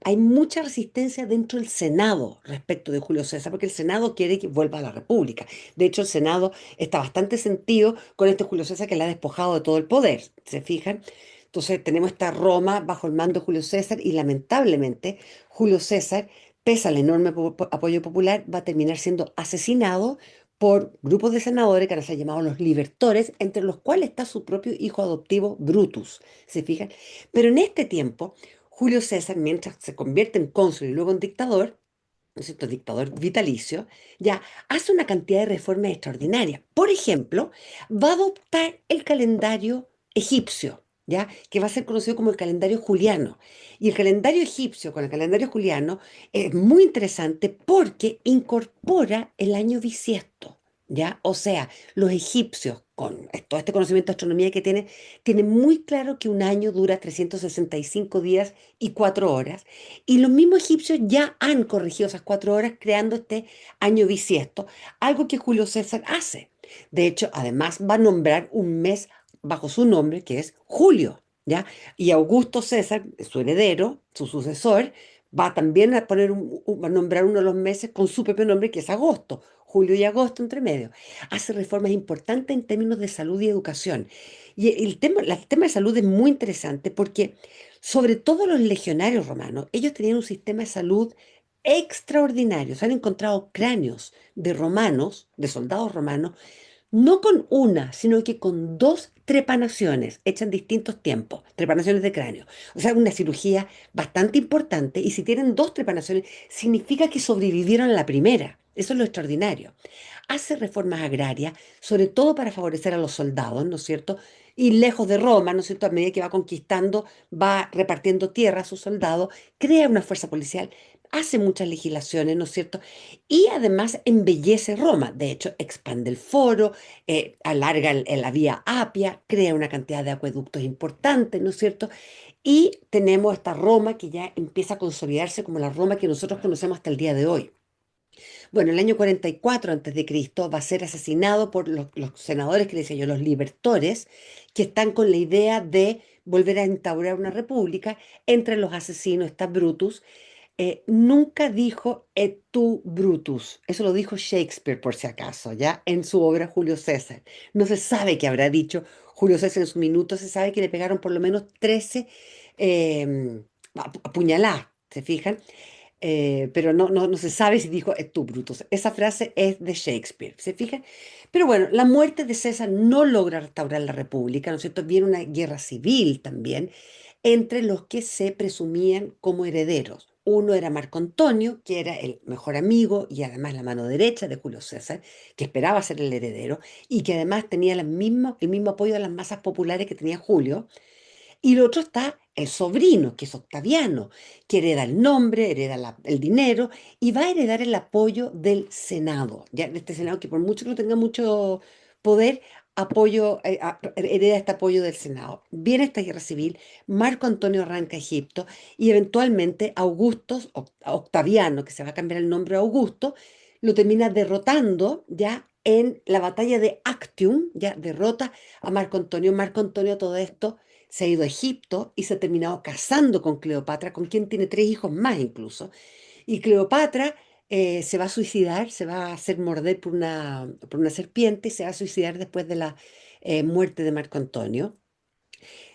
hay mucha resistencia dentro del Senado respecto de Julio César, porque el Senado quiere que vuelva a la República. De hecho, el Senado está bastante sentido con este Julio César que le ha despojado de todo el poder, ¿se fijan? Entonces tenemos esta Roma bajo el mando de Julio César y lamentablemente Julio César, pese al enorme apoyo popular, va a terminar siendo asesinado por grupos de senadores que ahora se han llamado los libertores, entre los cuales está su propio hijo adoptivo Brutus, ¿se fijan? Pero en este tiempo Julio César, mientras se convierte en cónsul y luego en dictador, ¿no es cierto? Dictador vitalicio, ya hace una cantidad de reformas extraordinarias. Por ejemplo, va a adoptar el calendario egipcio, ¿ya? Que va a ser conocido como el calendario juliano. Y el calendario egipcio con el calendario juliano es muy interesante porque incorpora el año bisiesto, ¿ya? O sea, los egipcios, con todo este conocimiento de astronomía que tienen muy claro que un año dura 365 días y 4 horas, y los mismos egipcios ya han corregido esas 4 horas creando este año bisiesto, algo que Julio César hace. De hecho, además va a nombrar un mes bajo su nombre, que es Julio, ¿ya? Y Augusto César, su heredero, su sucesor, va también a poner va a nombrar uno de los meses con su propio nombre, que es agosto, julio y agosto entre medio. Hace reformas importantes en términos de salud y educación. Y el tema de salud es muy interesante porque sobre todo los legionarios romanos, ellos tenían un sistema de salud extraordinario. Se han encontrado cráneos de romanos, de soldados romanos, no con una, sino que con dos trepanaciones hechas en distintos tiempos, trepanaciones de cráneo. O sea, una cirugía bastante importante y si tienen dos trepanaciones, significa que sobrevivieron a la primera. Eso es lo extraordinario. Hace reformas agrarias, sobre todo para favorecer a los soldados, ¿no es cierto? Y lejos de Roma, ¿no es cierto? A medida que va conquistando, va repartiendo tierra a sus soldados, crea una fuerza policial, hace muchas legislaciones, ¿no es cierto? Y además embellece Roma. De hecho, expande el foro, alarga la vía Apia, crea una cantidad de acueductos importantes, ¿no es cierto? Y tenemos esta Roma que ya empieza a consolidarse como la Roma que nosotros conocemos hasta el día de hoy. Bueno, el año 44 antes de Cristo va a ser asesinado por los senadores que le decía yo, los libertores, que están con la idea de volver a instaurar una república. Entre los asesinos está Brutus. Nunca dijo et tu Brutus, eso lo dijo Shakespeare por si acaso, ¿ya? En su obra Julio César. No se sabe qué habrá dicho Julio César en su minuto, se sabe que le pegaron por lo menos 13 apuñaladas, ¿se fijan? Pero no se sabe si dijo et tu Brutus. Esa frase es de Shakespeare, ¿se fijan? Pero bueno, la muerte de César no logra restaurar la república, ¿no es cierto? Viene una guerra civil también entre los que se presumían como herederos. Uno era Marco Antonio, que era el mejor amigo y además la mano derecha de Julio César, que esperaba ser el heredero y que además tenía el mismo apoyo de las masas populares que tenía Julio. Y lo otro está el sobrino, que es Octaviano, que hereda el nombre, hereda el dinero y va a heredar el apoyo del Senado, ya de este Senado que por mucho que no tenga mucho poder, hereda este apoyo del Senado. Viene esta guerra civil, Marco Antonio arranca a Egipto y eventualmente Octaviano, que se va a cambiar el nombre a Augusto, lo termina derrotando ya en la batalla de Actium, ya derrota a Marco Antonio. Marco Antonio todo esto se ha ido a Egipto y se ha terminado casando con Cleopatra, con quien tiene tres hijos más incluso. Y Cleopatra se va a suicidar, se va a hacer morder por una serpiente y se va a suicidar después de la muerte de Marco Antonio.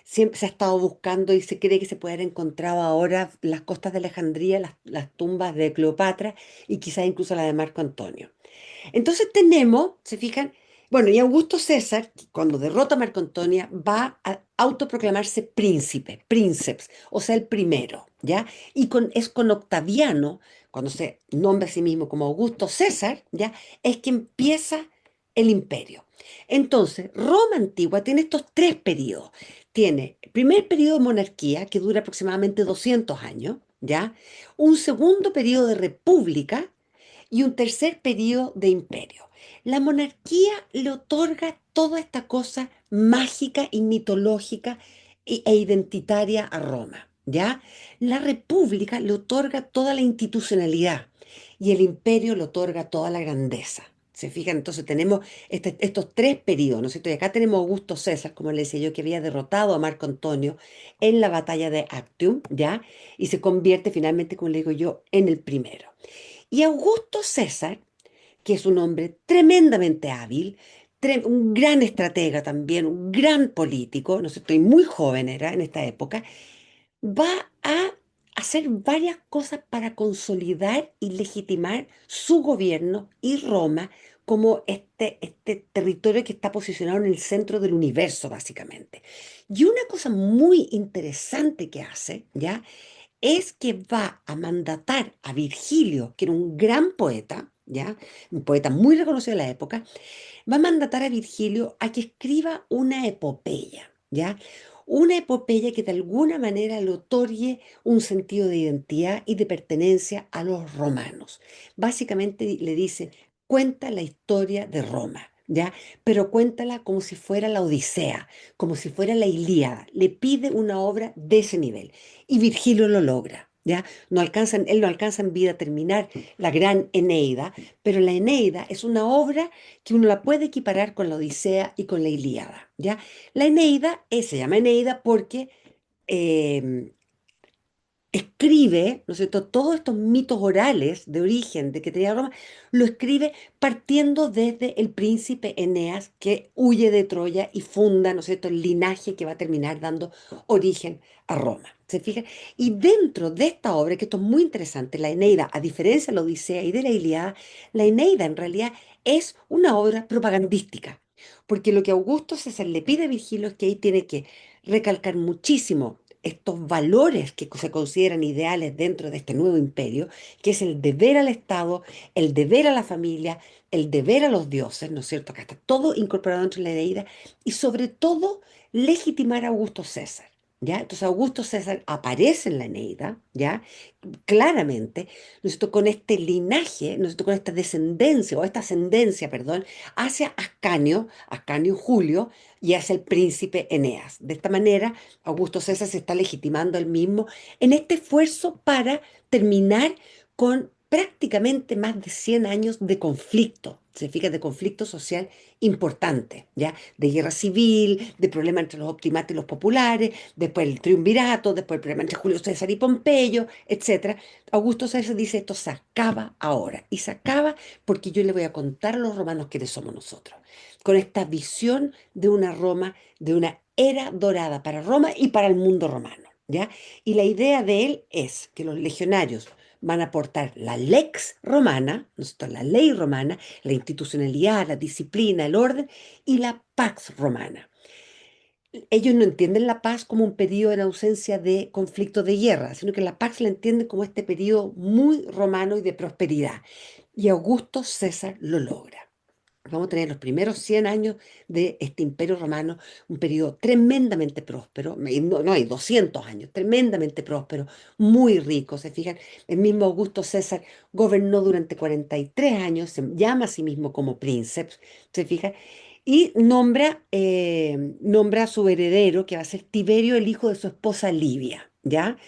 Siempre se ha estado buscando y se cree que se puede haber encontrado ahora las costas de Alejandría, las tumbas de Cleopatra y quizás incluso la de Marco Antonio. Entonces tenemos, se fijan, bueno, y Augusto César, cuando derrota a Marco Antonia, va a autoproclamarse príncipe, princeps, o sea, el primero, ¿ya? Es con Octaviano, cuando se nombra a sí mismo como Augusto César, ¿ya? Es que empieza el imperio. Entonces, Roma antigua tiene estos tres periodos. Tiene el primer periodo de monarquía, que dura aproximadamente 200 años, ¿ya? Un segundo periodo de república, y un tercer periodo de imperio. La monarquía le otorga toda esta cosa mágica y mitológica e identitaria a Roma, ¿ya? La república le otorga toda la institucionalidad y el imperio le otorga toda la grandeza. ¿Se fijan? Entonces tenemos estos tres periodos, ¿no es cierto? Y acá tenemos a Augusto César, como le decía yo, que había derrotado a Marco Antonio en la batalla de Actium, ¿ya? Y se convierte finalmente, como le digo yo, en el primero. Y Augusto César, que es un hombre tremendamente hábil, un gran estratega también, un gran político, no sé, estoy muy joven era en esta época, va a hacer varias cosas para consolidar y legitimar su gobierno y Roma como este territorio que está posicionado en el centro del universo, básicamente. Y una cosa muy interesante que hace, ¿ya? Es que va a mandatar a Virgilio, que era un gran poeta, ¿ya? Un poeta muy reconocido de la época, va a mandatar a Virgilio a que escriba una epopeya, ¿ya? Una epopeya que de alguna manera le otorgue un sentido de identidad y de pertenencia a los romanos. Básicamente le dice, cuenta la historia de Roma, ¿ya? Pero cuéntala como si fuera la Odisea, como si fuera la Ilíada. Le pide una obra de ese nivel y Virgilio lo logra, ¿ya? Él no alcanza en vida a terminar la gran Eneida, pero la Eneida es una obra que uno la puede equiparar con la Odisea y con la Ilíada, ¿ya? La Eneida se llama Eneida porque eh, escribe, ¿no es cierto?, todos estos mitos orales de origen de que tenía Roma, lo escribe partiendo desde el príncipe Eneas que huye de Troya y funda, ¿no es cierto?, el linaje que va a terminar dando origen a Roma. ¿Se fijan? Y dentro de esta obra, que esto es muy interesante, la Eneida, a diferencia de la Odisea y de la Ilíada, la Eneida en realidad es una obra propagandística, porque lo que Augusto César le pide a Virgilio es que ahí tiene que recalcar muchísimo estos valores que se consideran ideales dentro de este nuevo imperio, que es el deber al Estado, el deber a la familia, el deber a los dioses, ¿no es cierto? Acá está todo incorporado dentro de la Eneida, y sobre todo legitimar a Augusto César, ¿ya? Entonces Augusto César aparece en la Eneida, ¿ya? Claramente, ¿no es cierto? Con este linaje, ¿no es cierto? Con esta descendencia, o esta ascendencia, perdón, hacia Ascanio Julio, y hacia el príncipe Eneas. De esta manera, Augusto César se está legitimando él mismo en este esfuerzo para terminar con prácticamente más de 100 años de conflicto, se fija, de conflicto social importante, ¿ya? De guerra civil, de problema entre los optimates y los populares, después el triunvirato, después el problema entre Julio César y Pompeyo, etcétera. Augusto César dice, esto se acaba ahora, y se acaba porque yo le voy a contar a los romanos quiénes somos nosotros, con esta visión de una Roma, de una era dorada para Roma y para el mundo romano, ¿ya? Y la idea de él es que los legionarios van a aportar la lex romana, ¿no es cierto?, la ley romana, la institucionalidad, la disciplina, el orden y la pax romana. ellos no entienden la paz como un periodo en ausencia de conflictos de guerra, sino que la paz la entienden como este periodo muy romano y de prosperidad. Y Augusto César lo logra. Vamos a tener los primeros 100 años de este imperio romano, un periodo tremendamente próspero, y no, no hay 200 años, tremendamente próspero, muy rico, se fijan, el mismo Augusto César gobernó durante 43 años, se llama a sí mismo como príncipe, se fijan, y nombra a su heredero, que va a ser Tiberio, el hijo de su esposa Livia, ¿ya?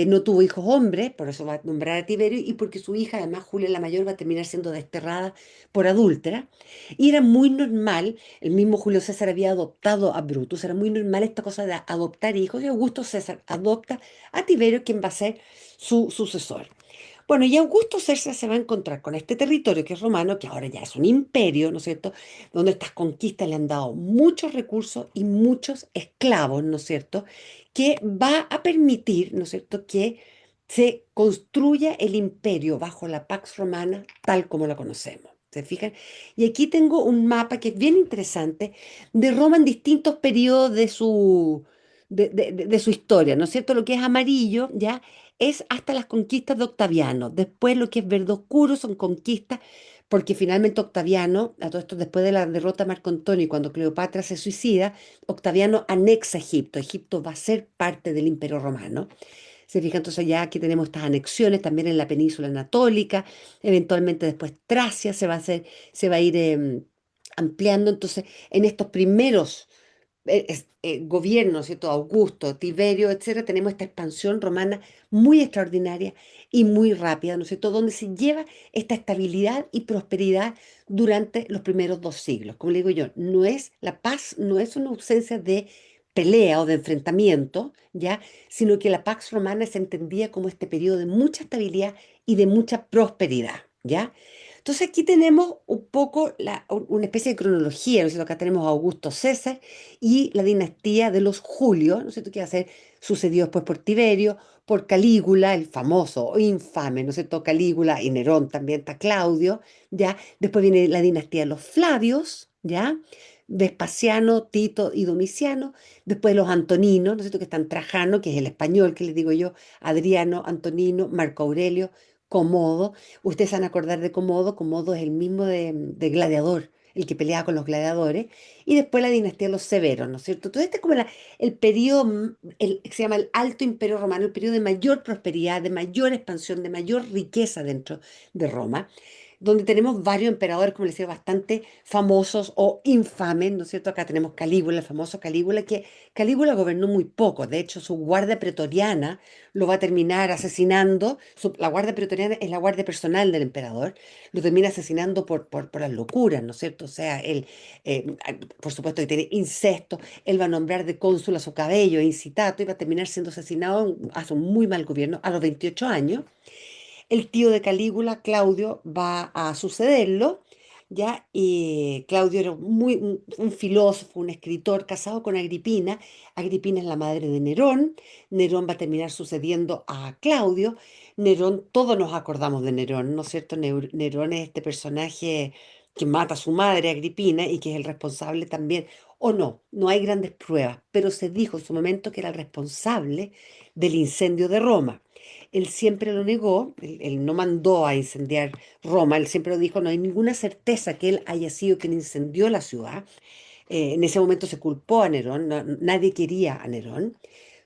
No tuvo hijos hombres, por eso va a nombrar a Tiberio, y porque su hija, además Julia la Mayor, va a terminar siendo desterrada por adúltera. Y era muy normal, el mismo Julio César había adoptado a Brutus, era muy normal esta cosa de adoptar hijos, y Augusto César adopta a Tiberio, quien va a ser su sucesor. Bueno, y Augusto César se va a encontrar con este territorio que es romano, que ahora ya es un imperio, ¿no es cierto?, donde estas conquistas le han dado muchos recursos y muchos esclavos, ¿no es cierto?, que va a permitir, ¿no es cierto?, que se construya el imperio bajo la Pax Romana tal como la conocemos. ¿Se fijan? Y aquí tengo un mapa que es bien interesante de Roma en distintos periodos de su historia, ¿no es cierto? Lo que es amarillo, ¿ya? Es hasta las conquistas de Octaviano. Después lo que es verde oscuro son conquistas, porque finalmente Octaviano, a todo esto después de la derrota de Marco Antonio y cuando Cleopatra se suicida, Octaviano anexa Egipto. Egipto va a ser parte del Imperio Romano. Se fija, entonces ya aquí tenemos estas anexiones también en la península anatólica, eventualmente después Tracia se va a ir ampliando. Entonces, en estos primeros gobiernos, ¿cierto? Augusto, Tiberio, etcétera, tenemos esta expansión romana muy extraordinaria y muy rápida, ¿no es cierto? Donde se lleva esta estabilidad y prosperidad durante los primeros 2 siglos. Como le digo yo, no es la paz, no es una ausencia de pelea o de enfrentamiento, ¿ya? Sino que la Pax Romana se entendía como este periodo de mucha estabilidad y de mucha prosperidad, ¿ya? Entonces aquí tenemos un poco una especie de cronología, ¿no es cierto? Acá tenemos a Augusto César y la dinastía de los Julios, ¿no es cierto? Que va a ser sucedido después por Tiberio, por Calígula, el famoso o infame, ¿no es cierto? Calígula y Nerón también está Claudio, ¿ya? Después viene la dinastía de los Flavios, ¿ya? Vespasiano, Tito y Domiciano, después los Antoninos, ¿no es cierto? Que están Trajano, que es el español que les digo yo, Adriano, Antonino, Marco Aurelio, Comodo. Ustedes se van a acordar de Comodo, Comodo es el mismo de Gladiador, el que peleaba con los gladiadores, y después la dinastía de los Severos, ¿no es cierto? Entonces este es como el periodo, que se llama el Alto Imperio Romano, el periodo de mayor prosperidad, de mayor expansión, de mayor riqueza dentro de Roma, donde tenemos varios emperadores, como les decía, bastante famosos o infames, ¿no es cierto? Acá tenemos Calígula, el famoso Calígula, que Calígula gobernó muy poco, de hecho su guardia pretoriana lo va a terminar asesinando, la guardia pretoriana es la guardia personal del emperador, lo termina asesinando por las locuras, ¿no es cierto? O sea, él, por supuesto que tiene incesto, él va a nombrar de cónsul a su cabello, incitato, y va a terminar siendo asesinado, hace un muy mal gobierno, a los 28 años. El tío de Calígula, Claudio, va a sucederlo, ¿ya? Y Claudio era un filósofo, un escritor casado con Agripina. Agripina es la madre de Nerón. Nerón va a terminar sucediendo a Claudio. Nerón, todos nos acordamos de Nerón, ¿no es cierto? Nerón es este personaje que mata a su madre, Agripina, y que es el responsable también, o no, no hay grandes pruebas, pero se dijo en su momento que era el responsable del incendio de Roma. Él siempre lo negó, él no mandó a incendiar Roma, él siempre lo dijo, no hay ninguna certeza que él haya sido quien incendió la ciudad. En ese momento se culpó a Nerón, nadie quería a Nerón,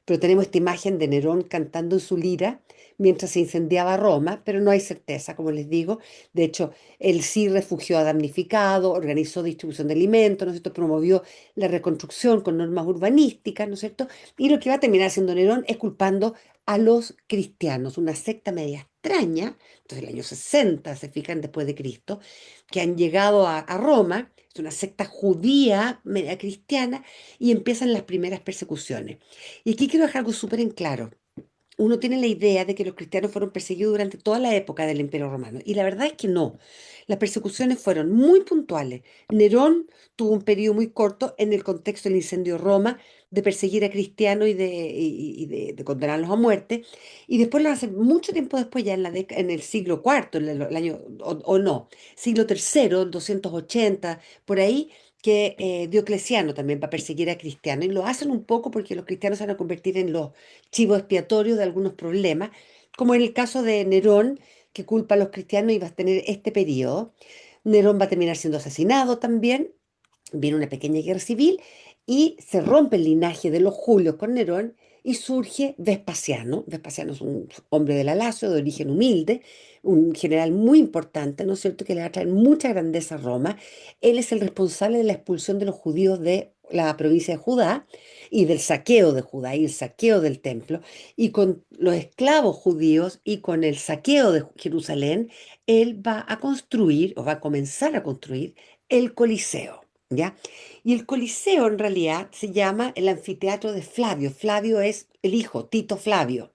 pero tenemos esta imagen de Nerón cantando en su lira mientras se incendiaba Roma, pero no hay certeza, como les digo. De hecho, él sí refugió a damnificados, organizó distribución de alimentos, ¿no es cierto? Promovió la reconstrucción con normas urbanísticas, ¿no es cierto? Y lo que va a terminar haciendo Nerón es culpando a los cristianos, una secta media extraña, entonces el año 60 se fijan después de Cristo, que han llegado a Roma, es una secta judía, media cristiana, y empiezan las primeras persecuciones. Y aquí quiero dejar algo súper en claro. Uno tiene la idea de que los cristianos fueron perseguidos durante toda la época del Imperio Romano, y la verdad es que no. Las persecuciones fueron muy puntuales. Nerón tuvo un periodo muy corto en el contexto del incendio de Roma, de perseguir a cristianos y de condenarlos a muerte, y después lo hace mucho tiempo después, ya en el siglo IV, el año, o no, siglo III, 280, por ahí, que Diocleciano también para perseguir a cristianos. Y lo hacen un poco porque los cristianos se van a convertir en los chivos expiatorios de algunos problemas, como en el caso de Nerón, que culpa a los cristianos y va a tener este periodo. Nerón va a terminar siendo asesinado también, viene una pequeña guerra civil y se rompe el linaje de los Julios con Nerón y surge Vespasiano. Vespasiano es un hombre de la Lacio, de origen humilde, un general muy importante, ¿no es cierto?, que le va a traer mucha grandeza a Roma. Él es el responsable de la expulsión de los judíos de la provincia de Judá y del saqueo de Judá y el saqueo del templo. Y con los esclavos judíos y con el saqueo de Jerusalén, él va a construir o va a comenzar a construir el Coliseo. ¿Ya? Y el Coliseo en realidad se llama el anfiteatro de Flavio. Flavio es el hijo, Tito Flavio.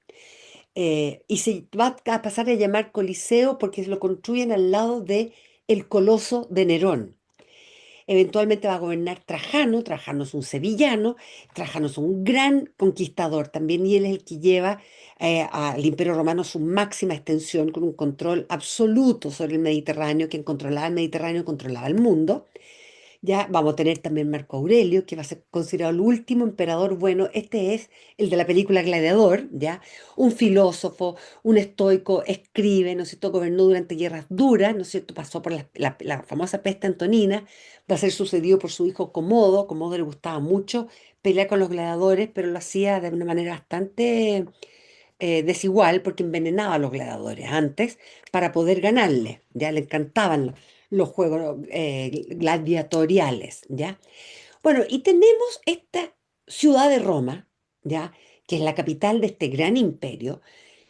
Y se va a pasar a llamar Coliseo porque lo construyen al lado de el Coloso de Nerón. Eventualmente va a gobernar Trajano. Trajano es un sevillano. Trajano es un gran conquistador también y él es el que lleva al Imperio Romano a su máxima extensión con un control absoluto sobre el Mediterráneo. Quien controlaba el Mediterráneo controlaba el mundo. Ya vamos a tener también Marco Aurelio, que va a ser considerado el último emperador bueno. Este es el de la película Gladiador, ¿ya? Un filósofo, un estoico, escribe, ¿no es cierto? Gobernó durante guerras duras, ¿no es cierto? Pasó por la famosa peste antonina. Va a ser sucedido por su hijo Comodo. Comodo le gustaba mucho pelear con los gladiadores, pero lo hacía de una manera bastante desigual porque envenenaba a los gladiadores antes para poder ganarle. Ya le encantaban los juegos gladiatoriales, ¿ya? Bueno, y tenemos esta ciudad de Roma, ¿ya? Que es la capital de este gran imperio,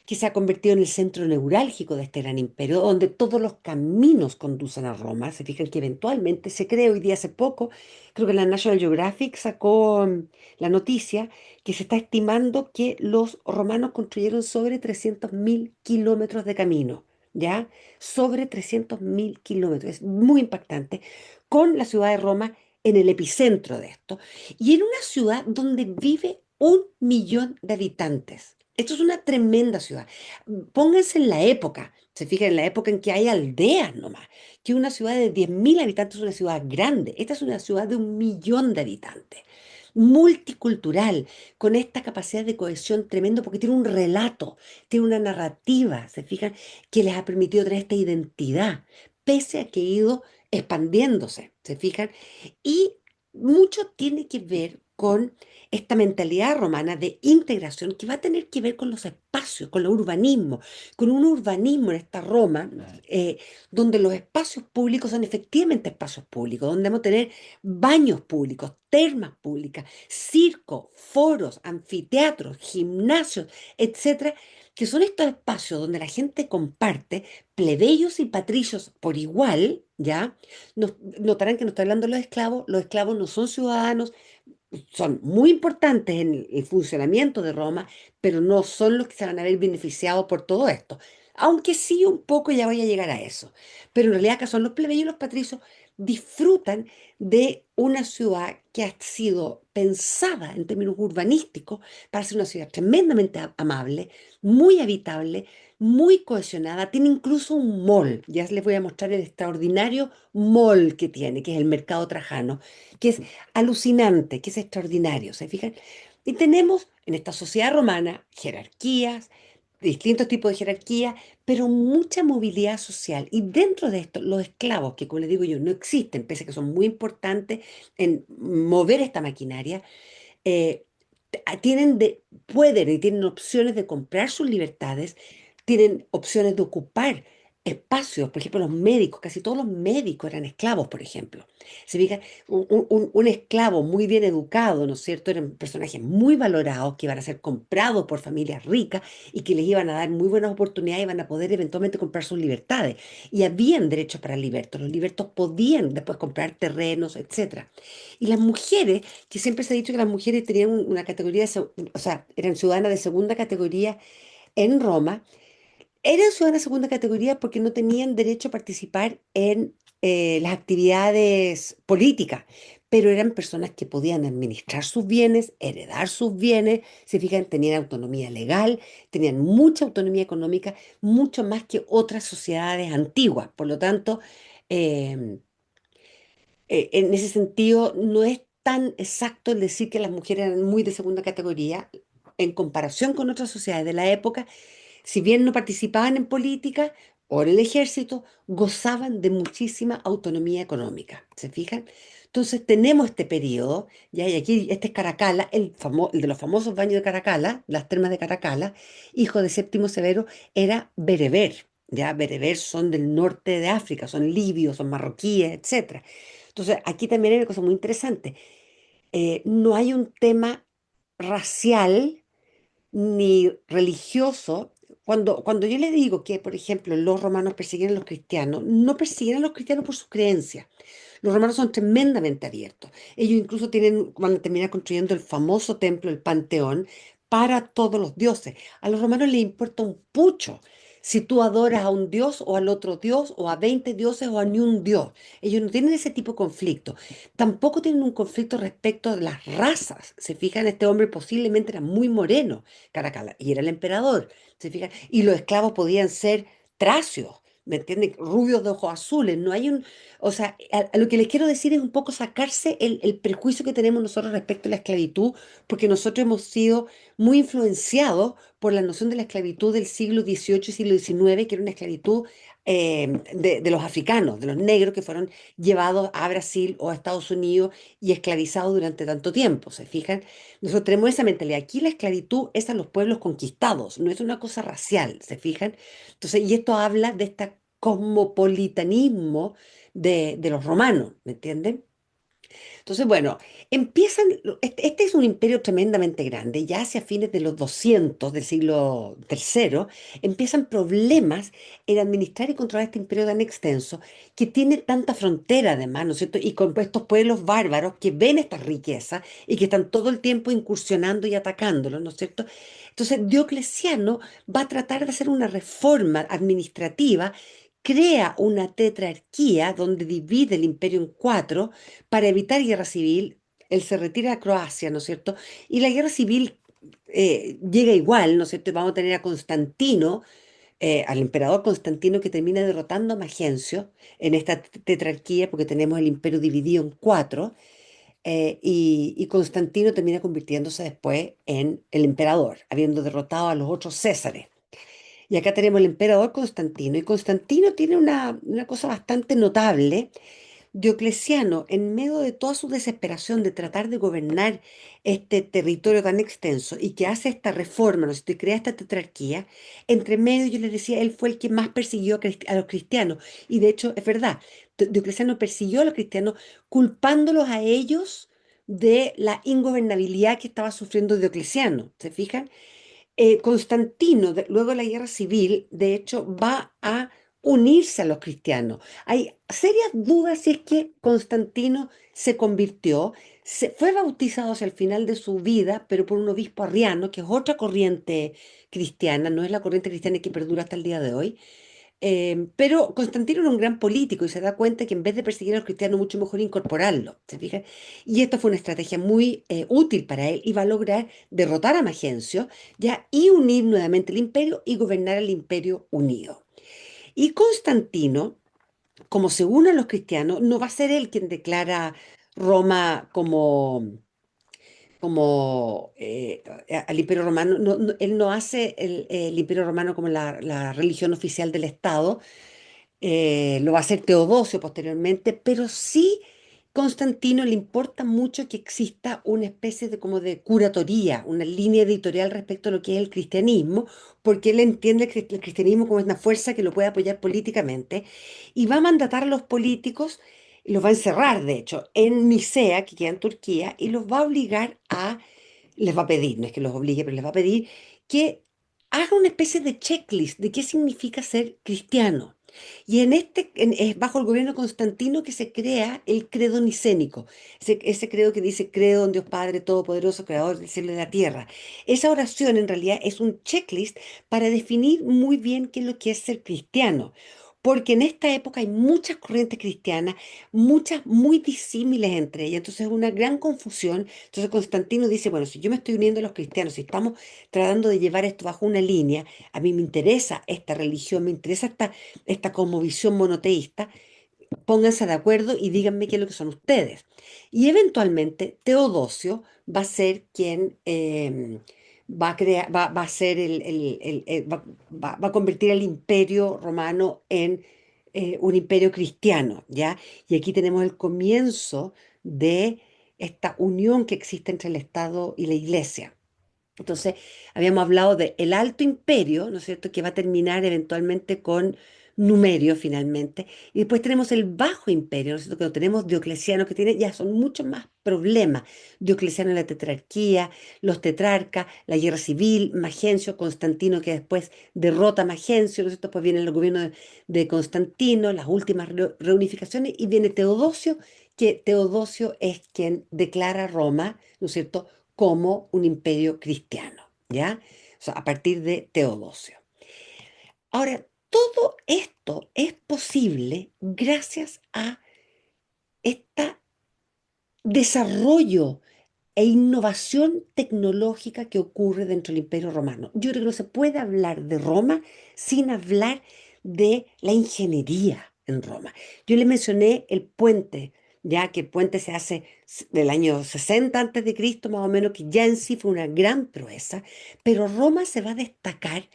que se ha convertido en el centro neurálgico de este gran imperio, donde todos los caminos conducen a Roma. Se fijan que eventualmente se cree hoy día hace poco, creo que la National Geographic sacó la noticia que se está estimando que los romanos construyeron sobre 300.000 kilómetros de camino, ¿ya? Sobre 300.000 kilómetros. Es muy impactante, con la ciudad de Roma en el epicentro de esto, y en una ciudad donde vive 1 millón de habitantes. Esto es una tremenda ciudad. Pónganse en la época, se fijan en la época en que hay aldeas nomás, que una ciudad de 10.000 habitantes es una ciudad grande. Esta es una ciudad de 1 millón de habitantes, multicultural, con esta capacidad de cohesión tremendo, porque tiene un relato, tiene una narrativa, se fijan, que les ha permitido tener esta identidad, pese a que ha ido expandiéndose, se fijan, y mucho tiene que ver con esta mentalidad romana de integración que va a tener que ver con los espacios, con el urbanismo, con un urbanismo en esta Roma, donde los espacios públicos son efectivamente espacios públicos, donde vamos a tener baños públicos, termas públicas, circos, foros, anfiteatros, gimnasios, etcétera, que son estos espacios donde la gente comparte, plebeyos y patricios por igual, ¿ya? Notarán que no estoy hablando de los esclavos no son ciudadanos, son muy importantes en el funcionamiento de Roma, pero no son los que se van a ver beneficiados por todo esto. Aunque sí un poco ya voy a llegar a eso. Pero en realidad acá son los plebeyos y los patricios disfrutan de una ciudad que ha sido pensada en términos urbanísticos para ser una ciudad tremendamente amable, muy habitable, muy cohesionada. Tiene incluso un mall. Ya les voy a mostrar el extraordinario mall que tiene, que es el Mercado Trajano, que es alucinante, que es extraordinario, ¿se fijan? Y tenemos en esta sociedad romana jerarquías, distintos tipos de jerarquía, pero mucha movilidad social. Y dentro de esto, los esclavos, que como les digo yo, no existen, pese a que son muy importantes en mover esta maquinaria, eh, pueden y tienen opciones de comprar sus libertades, tienen opciones de ocupar espacios, por ejemplo, los médicos, casi todos los médicos eran esclavos, por ejemplo. Se fija, un esclavo muy bien educado, ¿no es cierto? Eran personajes muy valorados que iban a ser comprados por familias ricas y que les iban a dar muy buenas oportunidades y iban a poder eventualmente comprar sus libertades. Y habían derechos para libertos. Los libertos podían después comprar terrenos, etcétera. Y las mujeres, que siempre se ha dicho que las mujeres tenían una categoría, o sea, eran ciudadanas de segunda categoría en Roma, eran ciudadanas de segunda categoría porque no tenían derecho a participar en las actividades políticas, pero eran personas que podían administrar sus bienes, heredar sus bienes, se fijan, tenían autonomía legal, tenían mucha autonomía económica, mucho más que otras sociedades antiguas. Por lo tanto, eh, En ese sentido, no es tan exacto el decir que las mujeres eran muy de segunda categoría en comparación con otras sociedades de la época. Si bien no participaban en política o en el ejército, gozaban de muchísima autonomía económica. ¿Se fijan? Entonces tenemos este periodo, ya, y aquí este es Caracalla, el de los famosos baños de Caracalla, las termas de Caracalla, hijo de Séptimo Severo, era bereber. Ya, bereber son del norte de África, son libios, son marroquíes, etcétera. Entonces, aquí también hay una cosa muy interesante. No hay un tema racial ni religioso. Cuando yo le digo que, por ejemplo, los romanos persiguen a los cristianos, no persiguen a los cristianos por sus creencias. Los romanos son tremendamente abiertos. Ellos incluso van a terminar construyendo el famoso templo, el Panteón, para todos los dioses. A los romanos les importa un pucho si tú adoras a un dios o al otro dios o a 20 dioses o a ni un dios. Ellos no tienen ese tipo de conflicto. Tampoco tienen un conflicto respecto de las razas. Se fijan, este hombre posiblemente era muy moreno, Caracalla, y era el emperador. Se fijan, y los esclavos podían ser tracios. ¿Me entienden? Rubios de ojos azules. No hay un, o sea, a lo que les quiero decir es un poco sacarse el prejuicio que tenemos nosotros respecto a la esclavitud, porque nosotros hemos sido muy influenciados por la noción de la esclavitud del siglo XVIII y siglo XIX, que era una esclavitud de los africanos, de los negros que fueron llevados a Brasil o a Estados Unidos y esclavizados durante tanto tiempo. ¿Se fijan? Nosotros tenemos esa mentalidad. Aquí la esclavitud es a los pueblos conquistados, no es una cosa racial. ¿Se fijan? Entonces, y esto habla de este cosmopolitanismo de los romanos, ¿me entienden? Entonces, bueno, este es un imperio tremendamente grande, ya hacia fines de los 200 del siglo III, empiezan problemas en administrar y controlar este imperio tan extenso, que tiene tanta frontera además, ¿no es cierto? Y con estos pueblos bárbaros que ven esta riqueza y que están todo el tiempo incursionando y atacándolos, ¿no es cierto? Entonces, Diocleciano va a tratar de hacer una reforma administrativa, crea una tetrarquía donde divide el imperio en cuatro para evitar guerra civil. Él se retira a Croacia, ¿no es cierto? Y la guerra civil llega igual, ¿no es cierto? Y vamos a tener a Constantino, al emperador Constantino, que termina derrotando a Magencio en esta tetrarquía, porque tenemos el imperio dividido en cuatro, y Constantino termina convirtiéndose después en el emperador, habiendo derrotado a los otros Césares. Y acá tenemos el emperador Constantino, y Constantino tiene una cosa bastante notable. Diocleciano, en medio de toda su desesperación de tratar de gobernar este territorio tan extenso y que hace esta reforma, ¿no es cierto? Y crea esta tetrarquía, entre medio, yo les decía, él fue el que más persiguió a los cristianos. Y de hecho, es verdad, Diocleciano persiguió a los cristianos culpándolos a ellos de la ingobernabilidad que estaba sufriendo Diocleciano. ¿Se fijan? Constantino, luego de la guerra civil, de hecho, va a unirse a los cristianos. Hay serias dudas si es que Constantino se convirtió, se fue bautizado hacia el final de su vida, pero por un obispo arriano, que es otra corriente cristiana, no es la corriente cristiana que perdura hasta el día de hoy. Pero Constantino era un gran político y se da cuenta que en vez de perseguir a los cristianos, mucho mejor incorporarlos. ¿Se fijan? Y esto fue una estrategia muy útil para él y va a lograr derrotar a Magencio, ya, y unir nuevamente el imperio y gobernar el imperio unido. Y Constantino, como se une a los cristianos, no va a ser él quien declara Roma como al Imperio Romano. Él no hace el Imperio Romano como la religión oficial del Estado. Lo va a hacer Teodosio posteriormente, pero sí Constantino le importa mucho que exista una especie de como de curatoría, una línea editorial respecto a lo que es el cristianismo, porque él entiende el cristianismo como una fuerza que lo puede apoyar políticamente y va a mandatar a los políticos, y los va a encerrar, de hecho, en Nicea, que queda en Turquía, y los va a obligar les va a pedir, no es que los obligue, pero les va a pedir que haga una especie de checklist de qué significa ser cristiano. Y es bajo el gobierno de Constantino que se crea el credo nicénico, ese credo que dice, creo en Dios Padre Todopoderoso, Creador del cielo y de la tierra. Esa oración en realidad es un checklist para definir muy bien qué es lo que es ser cristiano. Porque en esta época hay muchas corrientes cristianas, muchas muy disímiles entre ellas, entonces es una gran confusión. Entonces Constantino dice, bueno, si yo me estoy uniendo a los cristianos, si estamos tratando de llevar esto bajo una línea, a mí me interesa esta religión, me interesa esta cosmovisión monoteísta, pónganse de acuerdo y díganme qué es lo que son ustedes. Y eventualmente Teodosio va a ser quien va a crear, va a ser va a convertir el imperio romano en un imperio cristiano, ¿ya? Y aquí tenemos el comienzo de esta unión que existe entre el Estado y la Iglesia. Entonces, habíamos hablado de el Alto Imperio, ¿no es cierto?, que va a terminar eventualmente con Numerio finalmente. Y después tenemos el Bajo Imperio, ¿no es cierto?, que lo tenemos Diocleciano, que tiene ya son muchos más problemas. Diocleciano en la tetrarquía, los tetrarcas, la guerra civil, Magencio, Constantino, que después derrota a Magencio, ¿no es cierto? Después viene el gobierno de Constantino, las últimas reunificaciones, y viene Teodosio, que Teodosio es quien declara Roma, ¿no es cierto?, como un imperio cristiano, ¿ya? O sea, a partir de Teodosio. Ahora, todo esto es posible gracias a este desarrollo e innovación tecnológica que ocurre dentro del Imperio Romano. Yo creo que no se puede hablar de Roma sin hablar de la ingeniería en Roma. Yo le mencioné el puente, ya que el puente se hace del año 60 antes de Cristo, más o menos, que ya en sí fue una gran proeza, pero Roma se va a destacar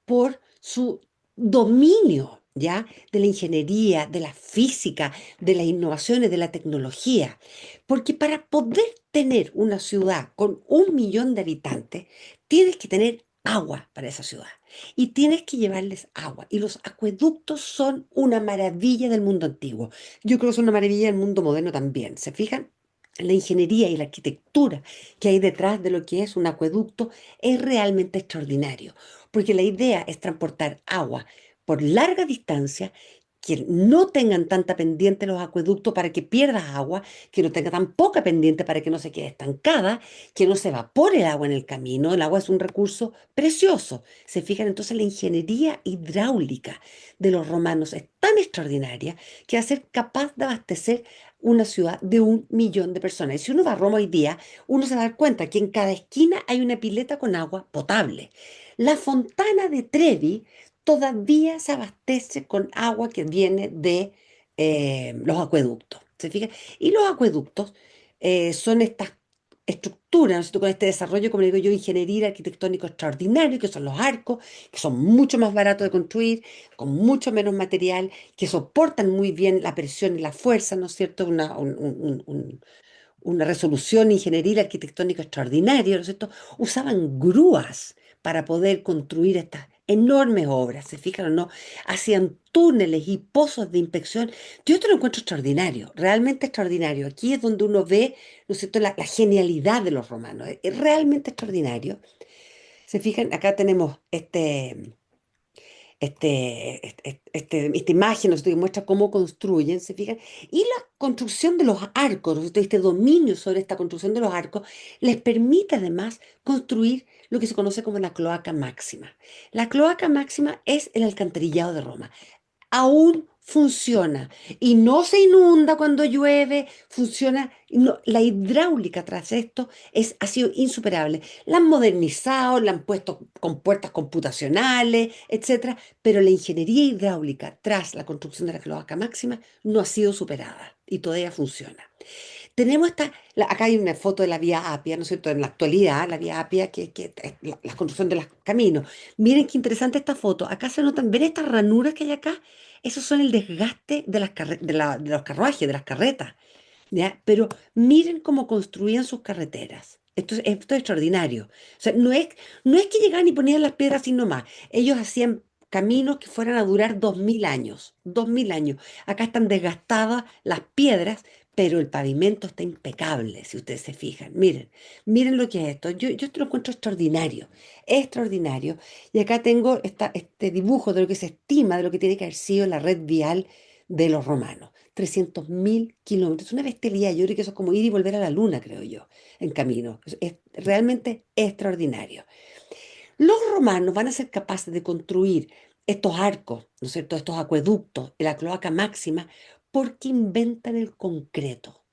por su dominio, ¿ya? De la ingeniería, de la física, de las innovaciones, de la tecnología. Porque para poder tener una ciudad con 1 millón de habitantes, tienes que tener agua para esa ciudad y tienes que llevarles agua. Y los acueductos son una maravilla del mundo antiguo. Yo creo que son una maravilla del mundo moderno también. ¿Se fijan? La ingeniería y la arquitectura que hay detrás de lo que es un acueducto es realmente extraordinario, porque la idea es transportar agua por larga distancia, que no tengan tanta pendiente los acueductos para que pierdas agua, que no tenga tan poca pendiente para que no se quede estancada, que no se evapore el agua en el camino. El agua es un recurso precioso. Se fijan entonces, la ingeniería hidráulica de los romanos es tan extraordinaria que va a ser capaz de abastecer una ciudad de 1 millón de personas. Y si uno va a Roma hoy día, uno se va a dar cuenta que en cada esquina hay una pileta con agua potable. La Fontana de Trevi todavía se abastece con agua que viene de los acueductos. ¿Se fijan? Y los acueductos son estas estructuras, ¿no es cierto?, con este desarrollo, como le digo yo, ingeniería arquitectónico extraordinario, que son los arcos, que son mucho más baratos de construir, con mucho menos material, que soportan muy bien la presión y la fuerza, ¿no es cierto? Una resolución ingenieril arquitectónica extraordinaria, ¿no es cierto? Usaban grúas para poder construir estas enormes obras, ¿se fijan o no? Hacían túneles y pozos de inspección. Yo esto lo encuentro extraordinario, realmente extraordinario. Aquí es donde uno ve, ¿no es cierto?, la genialidad de los romanos. Es realmente extraordinario. Se fijan, acá tenemos esta imagen, ¿no es cierto?, que muestra cómo construyen, ¿se fijan? Y la construcción de los arcos, ¿no es cierto?, este dominio sobre esta construcción de los arcos, les permite además construir lo que se conoce como la cloaca máxima. La cloaca máxima es el alcantarillado de Roma, aún funciona y no se inunda cuando llueve, funciona. La hidráulica tras esto ha sido insuperable. La han modernizado, la han puesto con puertas computacionales, etcétera, pero la ingeniería hidráulica tras la construcción de la cloaca máxima no ha sido superada y todavía funciona. Tenemos acá hay una foto de la vía Apia, ¿no es cierto? En la actualidad, la vía Apia, que es la construcción de los caminos. Miren qué interesante esta foto. Acá se notan, ¿ven estas ranuras que hay acá? Esos son el desgaste de los carruajes, de las carretas, ¿ya? Pero miren cómo construían sus carreteras. Esto es extraordinario. O sea, no es que llegaban y ponían las piedras así nomás. Ellos hacían caminos que fueran a durar 2000 años. 2000 años. Acá están desgastadas las piedras, pero el pavimento está impecable, si ustedes se fijan. Miren lo que es esto. Yo esto lo encuentro extraordinario. Extraordinario. Y acá tengo este dibujo de lo que se estima de lo que tiene que haber sido la red vial de los romanos. 300.000 kilómetros. Una bestialidad. Yo creo que eso es como ir y volver a la luna, creo yo, en camino. Es realmente extraordinario. Los romanos van a ser capaces de construir estos arcos, ¿no es cierto?, estos acueductos, la cloaca máxima, porque inventan el concreto.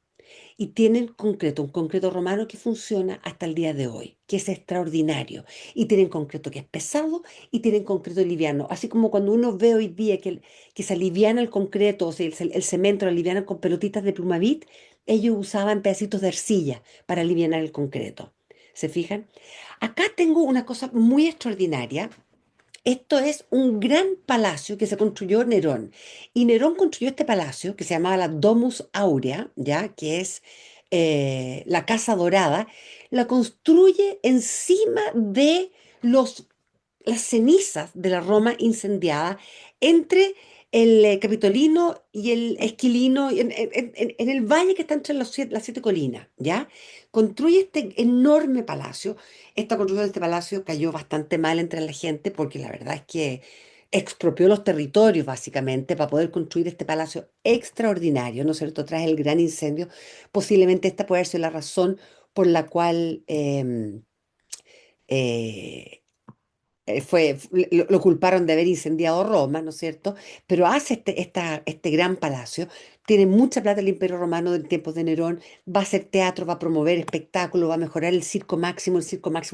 y tienen concreto, un concreto romano que funciona hasta el día de hoy, que es extraordinario. Y tienen concreto que es pesado y tienen concreto liviano. Así como cuando uno ve hoy día que se aliviana el concreto, o sea, el cemento lo alivianan con pelotitas de Plumavit, ellos usaban pedacitos de arcilla para aliviar el concreto. ¿Se fijan? Acá tengo una cosa muy extraordinaria. Esto es un gran palacio que se construyó Nerón. Y Nerón construyó este palacio que se llamaba la Domus Aurea, ¿ya? Que es la Casa Dorada. La construye encima de los las cenizas de la Roma incendiada entre el Capitolino y el Esquilino, en el valle que está entre las siete colinas, ¿ya? Construye este enorme palacio. Esta construcción de este palacio cayó bastante mal entre la gente porque la verdad es que expropió los territorios básicamente para poder construir este palacio extraordinario, ¿no es cierto? Tras el gran incendio, posiblemente esta puede ser la razón por la cual eh, lo culparon de haber incendiado Roma, ¿no es cierto? Pero hace este gran palacio, tiene mucha plata el Imperio Romano en tiempos de Nerón, va a hacer teatro, va a promover espectáculos, va a mejorar el Circo Máximo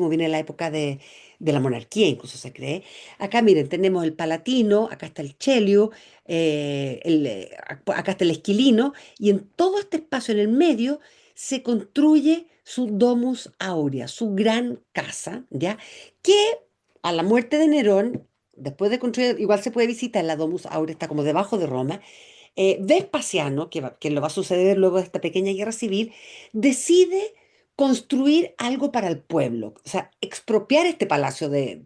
viene de la época de la monarquía, incluso se cree. Acá miren, tenemos el Palatino, acá está el Celio, acá está el Esquilino, y en todo este espacio en el medio se construye su Domus Aurea, su gran casa, ¿ya? Que a la muerte de Nerón, después de construir, igual se puede visitar la Domus Aurea, está como debajo de Roma. Vespasiano, que lo va a suceder luego de esta pequeña guerra civil, decide construir algo para el pueblo, o sea, expropiar este palacio de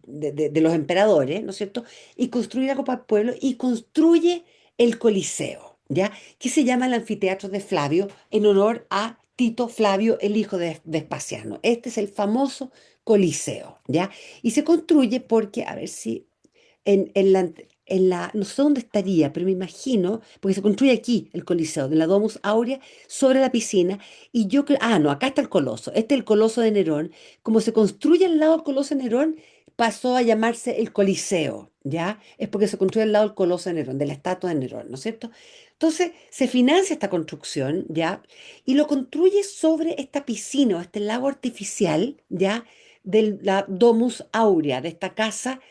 los emperadores, ¿no es cierto? Y construir algo para el pueblo y construye el Coliseo, ¿ya? Que se llama el anfiteatro de Flavio en honor a Tito Flavio, el hijo de Vespasiano. Este es el famoso Coliseo, ¿ya? Y se construye porque, a ver si no sé dónde estaría, pero me imagino, porque se construye aquí el Coliseo, de la Domus Aurea, sobre la piscina, y yo creo, no, acá está el Coloso, este es el Coloso de Nerón, como se construye al lado del Coloso de Nerón, pasó a llamarse el Coliseo, ¿ya? Es porque se construye al lado del Coloso de Nerón, de la estatua de Nerón, ¿no es cierto? Entonces, se financia esta construcción, ¿ya? Y lo construye sobre esta piscina o este lago artificial, ¿ya? De la Domus Aurea, de esta casa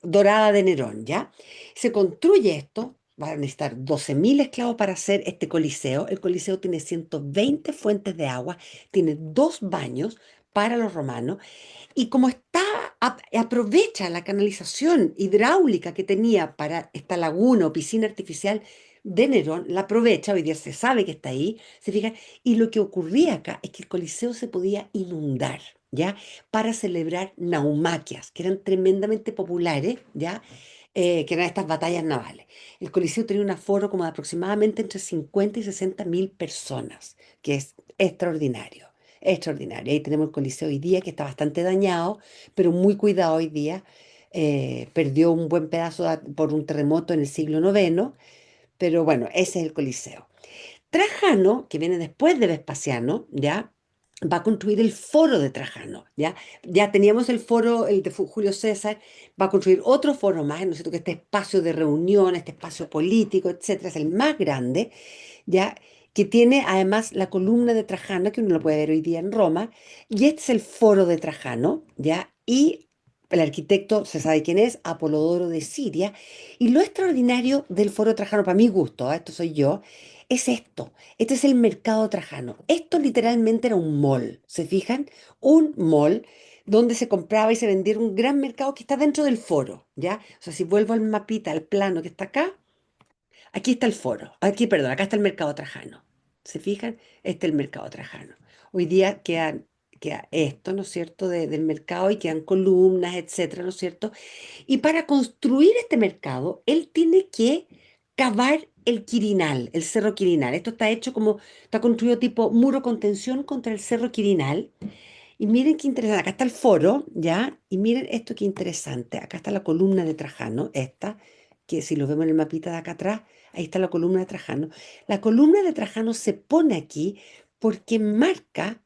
dorada de Nerón, ¿ya? Se construye esto, van a necesitar 12.000 esclavos para hacer este coliseo. El coliseo tiene 120 fuentes de agua, tiene dos baños para los romanos, y como aprovecha la canalización hidráulica que tenía para esta laguna o piscina artificial de Nerón, la aprovecha, hoy día se sabe que está ahí, se fija, y lo que ocurría acá es que el Coliseo se podía inundar, ¿ya? Para celebrar naumaquias, que eran tremendamente populares, ¿ya? Que eran estas batallas navales. El Coliseo tenía un aforo como de aproximadamente entre 50 y 60.000 personas, que es extraordinario. Extraordinario. Ahí tenemos el Coliseo hoy día, que está bastante dañado, pero muy cuidado hoy día. Perdió un buen pedazo por un terremoto en el siglo noveno, pero bueno, ese es el Coliseo. Trajano, que viene después de Vespasiano, ¿ya? Va a construir el foro de Trajano, ¿ya? Ya teníamos el foro, el de Julio César, va a construir otro foro más, ¿no es cierto? Que este espacio de reunión, este espacio político, etcétera, es el más grande, ¿ya? Que tiene además la columna de Trajano, que uno lo puede ver hoy día en Roma, y este es el foro de Trajano, ¿ya? Y el arquitecto, se sabe quién es, Apolodoro de Siria, y lo extraordinario del foro de Trajano, para mi gusto, esto soy yo, es esto. Este es el mercado Trajano. Esto literalmente era un mall, ¿se fijan? Un mall donde se compraba y se vendía un gran mercado que está dentro del foro, ¿ya? O sea, si vuelvo al mapita, al plano que está acá, aquí está el foro, aquí, perdón, acá está el mercado Trajano. ¿Se fijan? Este es el mercado Trajano. Hoy día queda esto, ¿no es cierto?, del mercado y quedan columnas, etcétera, ¿no es cierto? Y para construir este mercado, él tiene que cavar el Quirinal, el Cerro Quirinal. Esto está hecho como, está construido tipo muro contención contra el Cerro Quirinal. Y miren qué interesante, acá está el foro, ¿ya? Y miren esto qué interesante. Acá está la columna de Trajano, esta, que si lo vemos en el mapita de acá atrás, ahí está la columna de Trajano. La columna de Trajano se pone aquí porque marca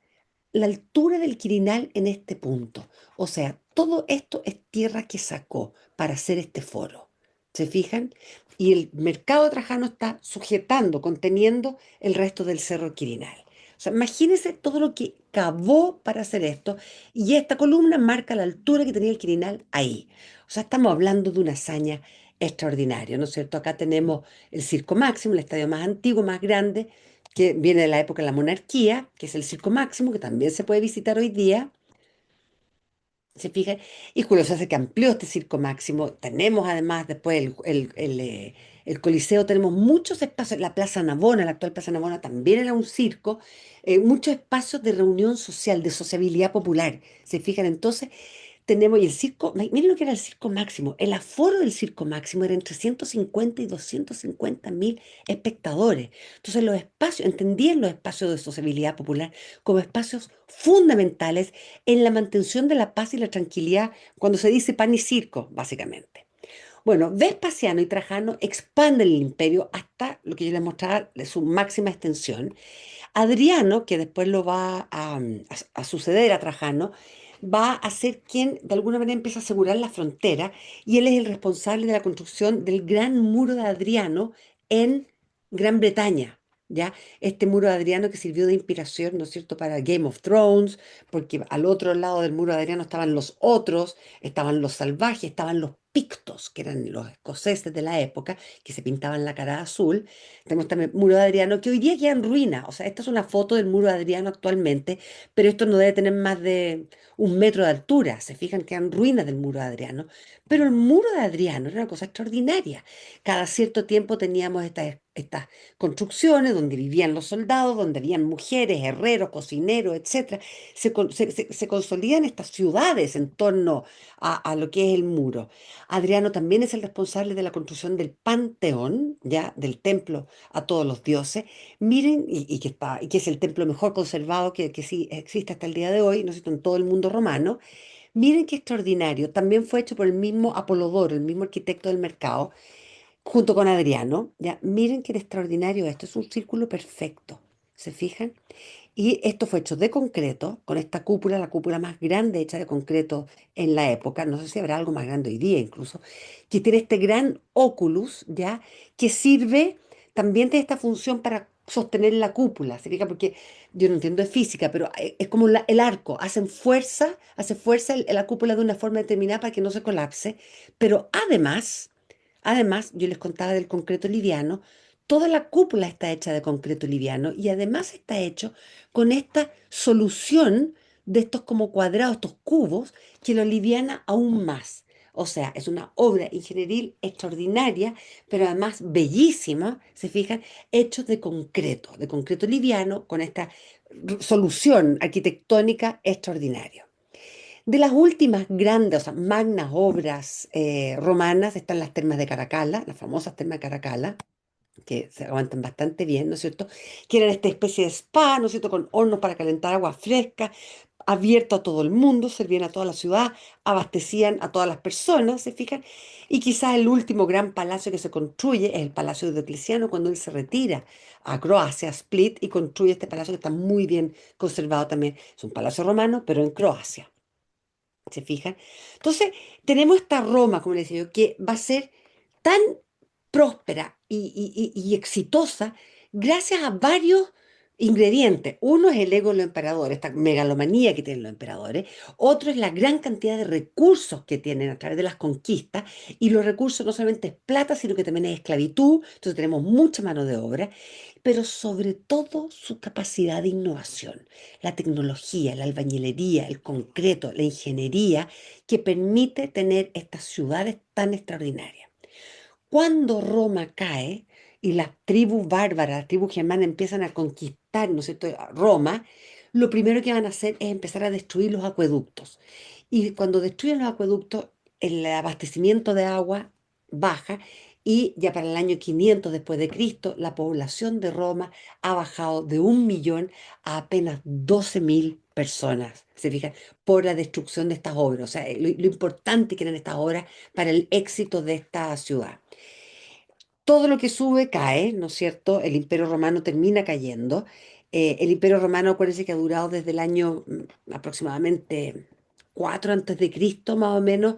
la altura del Quirinal en este punto. O sea, todo esto es tierra que sacó para hacer este foro. ¿Se fijan? Y el mercado trajano está sujetando, conteniendo el resto del Cerro Quirinal. O sea, imagínense todo lo que cavó para hacer esto. Y esta columna marca la altura que tenía el Quirinal ahí. O sea, estamos hablando de una hazaña extraordinaria, ¿no es cierto? Acá tenemos el Circo Máximo, el estadio más antiguo, más grande, que viene de la época de la monarquía, que es el Circo Máximo, que también se puede visitar hoy día. ¿Se fijan? Y Julio César que amplió este circo máximo. Tenemos además después el Coliseo, tenemos muchos espacios. La Plaza Navona, la actual Plaza Navona también era un circo. Muchos espacios de reunión social, de sociabilidad popular. ¿Se fijan? Entonces, tenemos, y el circo, miren lo que era el circo máximo. El aforo del circo máximo era entre 150 y 250 mil espectadores. Entonces los espacios, entendían los espacios de sociabilidad popular como espacios fundamentales en la mantención de la paz y la tranquilidad cuando se dice pan y circo, básicamente. Bueno, Vespasiano y Trajano expanden el imperio hasta lo que yo les mostraba de su máxima extensión. Adriano, que después lo va a suceder a Trajano, va a ser quien de alguna manera empieza a asegurar la frontera y él es el responsable de la construcción del gran muro de Adriano en Gran Bretaña. ¿Ya? Este muro de Adriano que sirvió de inspiración, ¿no es cierto?, para Game of Thrones, porque al otro lado del muro de Adriano estaban los otros, estaban los salvajes, estaban los pictos, que eran los escoceses de la época, que se pintaban la cara azul. Tenemos también el muro de Adriano, que hoy día queda en ruina. O sea, esta es una foto del muro de Adriano actualmente, pero esto no debe tener más de 1 metro de altura. Se fijan que eran ruinas del muro de Adriano. Pero el muro de Adriano era una cosa extraordinaria. Cada cierto tiempo teníamos estas construcciones donde vivían los soldados, donde habían mujeres, herreros, cocineros, etcétera. Se consolidan estas ciudades en torno a lo que es el muro. Adriano también es el responsable de la construcción del Panteón, ya, del templo a todos los dioses. Miren, y que es el templo mejor conservado que sí existe hasta el día de hoy, ¿no es cierto?, en todo el mundo romano. Miren qué extraordinario. También fue hecho por el mismo Apolodoro, el mismo arquitecto del mercado, junto con Adriano. Ya, miren qué extraordinario esto. Es un círculo perfecto. ¿Se fijan? Y esto fue hecho de concreto, con esta cúpula, la cúpula más grande hecha de concreto en la época, no sé si habrá algo más grande hoy día incluso, que tiene este gran óculus, ¿ya? Que sirve también de esta función para sostener la cúpula, ¿se fija? Porque yo no entiendo de física, pero es como el arco, hace fuerza la cúpula de una forma determinada para que no se colapse, pero además, yo les contaba del concreto liviano. Toda la cúpula está hecha de concreto liviano y además está hecho con esta solución de estos como cuadrados, estos cubos, que lo liviana aún más. O sea, es una obra ingenieril extraordinaria, pero además bellísima, se fijan, hecho de concreto liviano, con esta solución arquitectónica extraordinaria. De las últimas grandes, o sea, magnas obras romanas están las termas de Caracalla, las famosas termas de Caracalla, que se aguantan bastante bien, ¿no es cierto? Que eran esta especie de spa, ¿no es cierto? Con hornos para calentar agua fresca, abierto a todo el mundo, servían a toda la ciudad, abastecían a todas las personas, ¿se fijan? Y quizás el último gran palacio que se construye es el Palacio de Diocleciano cuando él se retira a Croacia, a Split, y construye este palacio que está muy bien conservado también. Es un palacio romano, pero en Croacia. ¿Se fijan? Entonces, tenemos esta Roma, como les decía yo, que va a ser tan próspera y exitosa gracias a varios ingredientes. Uno es el ego de los emperadores, esta megalomanía que tienen los emperadores. Otro es la gran cantidad de recursos que tienen a través de las conquistas. Y los recursos no solamente es plata, sino que también es esclavitud. Entonces tenemos mucha mano de obra, pero sobre todo su capacidad de innovación, la tecnología, la albañilería, el concreto, la ingeniería que permite tener estas ciudades tan extraordinarias. Cuando Roma cae y las tribus bárbaras, las tribus germanas empiezan a conquistar, ¿no es cierto?, a Roma, lo primero que van a hacer es empezar a destruir los acueductos. Y cuando destruyen los acueductos, el abastecimiento de agua baja y ya para el año 500 después de Cristo, la población de Roma ha bajado de 1 millón a apenas 12.000 personas, se fijan, por la destrucción de estas obras. O sea, lo importante que eran estas obras para el éxito de esta ciudad. Todo lo que sube cae, ¿no es cierto? El Imperio Romano termina cayendo. El Imperio Romano, acuérdense que ha durado desde el año aproximadamente 4 antes de Cristo, más o menos,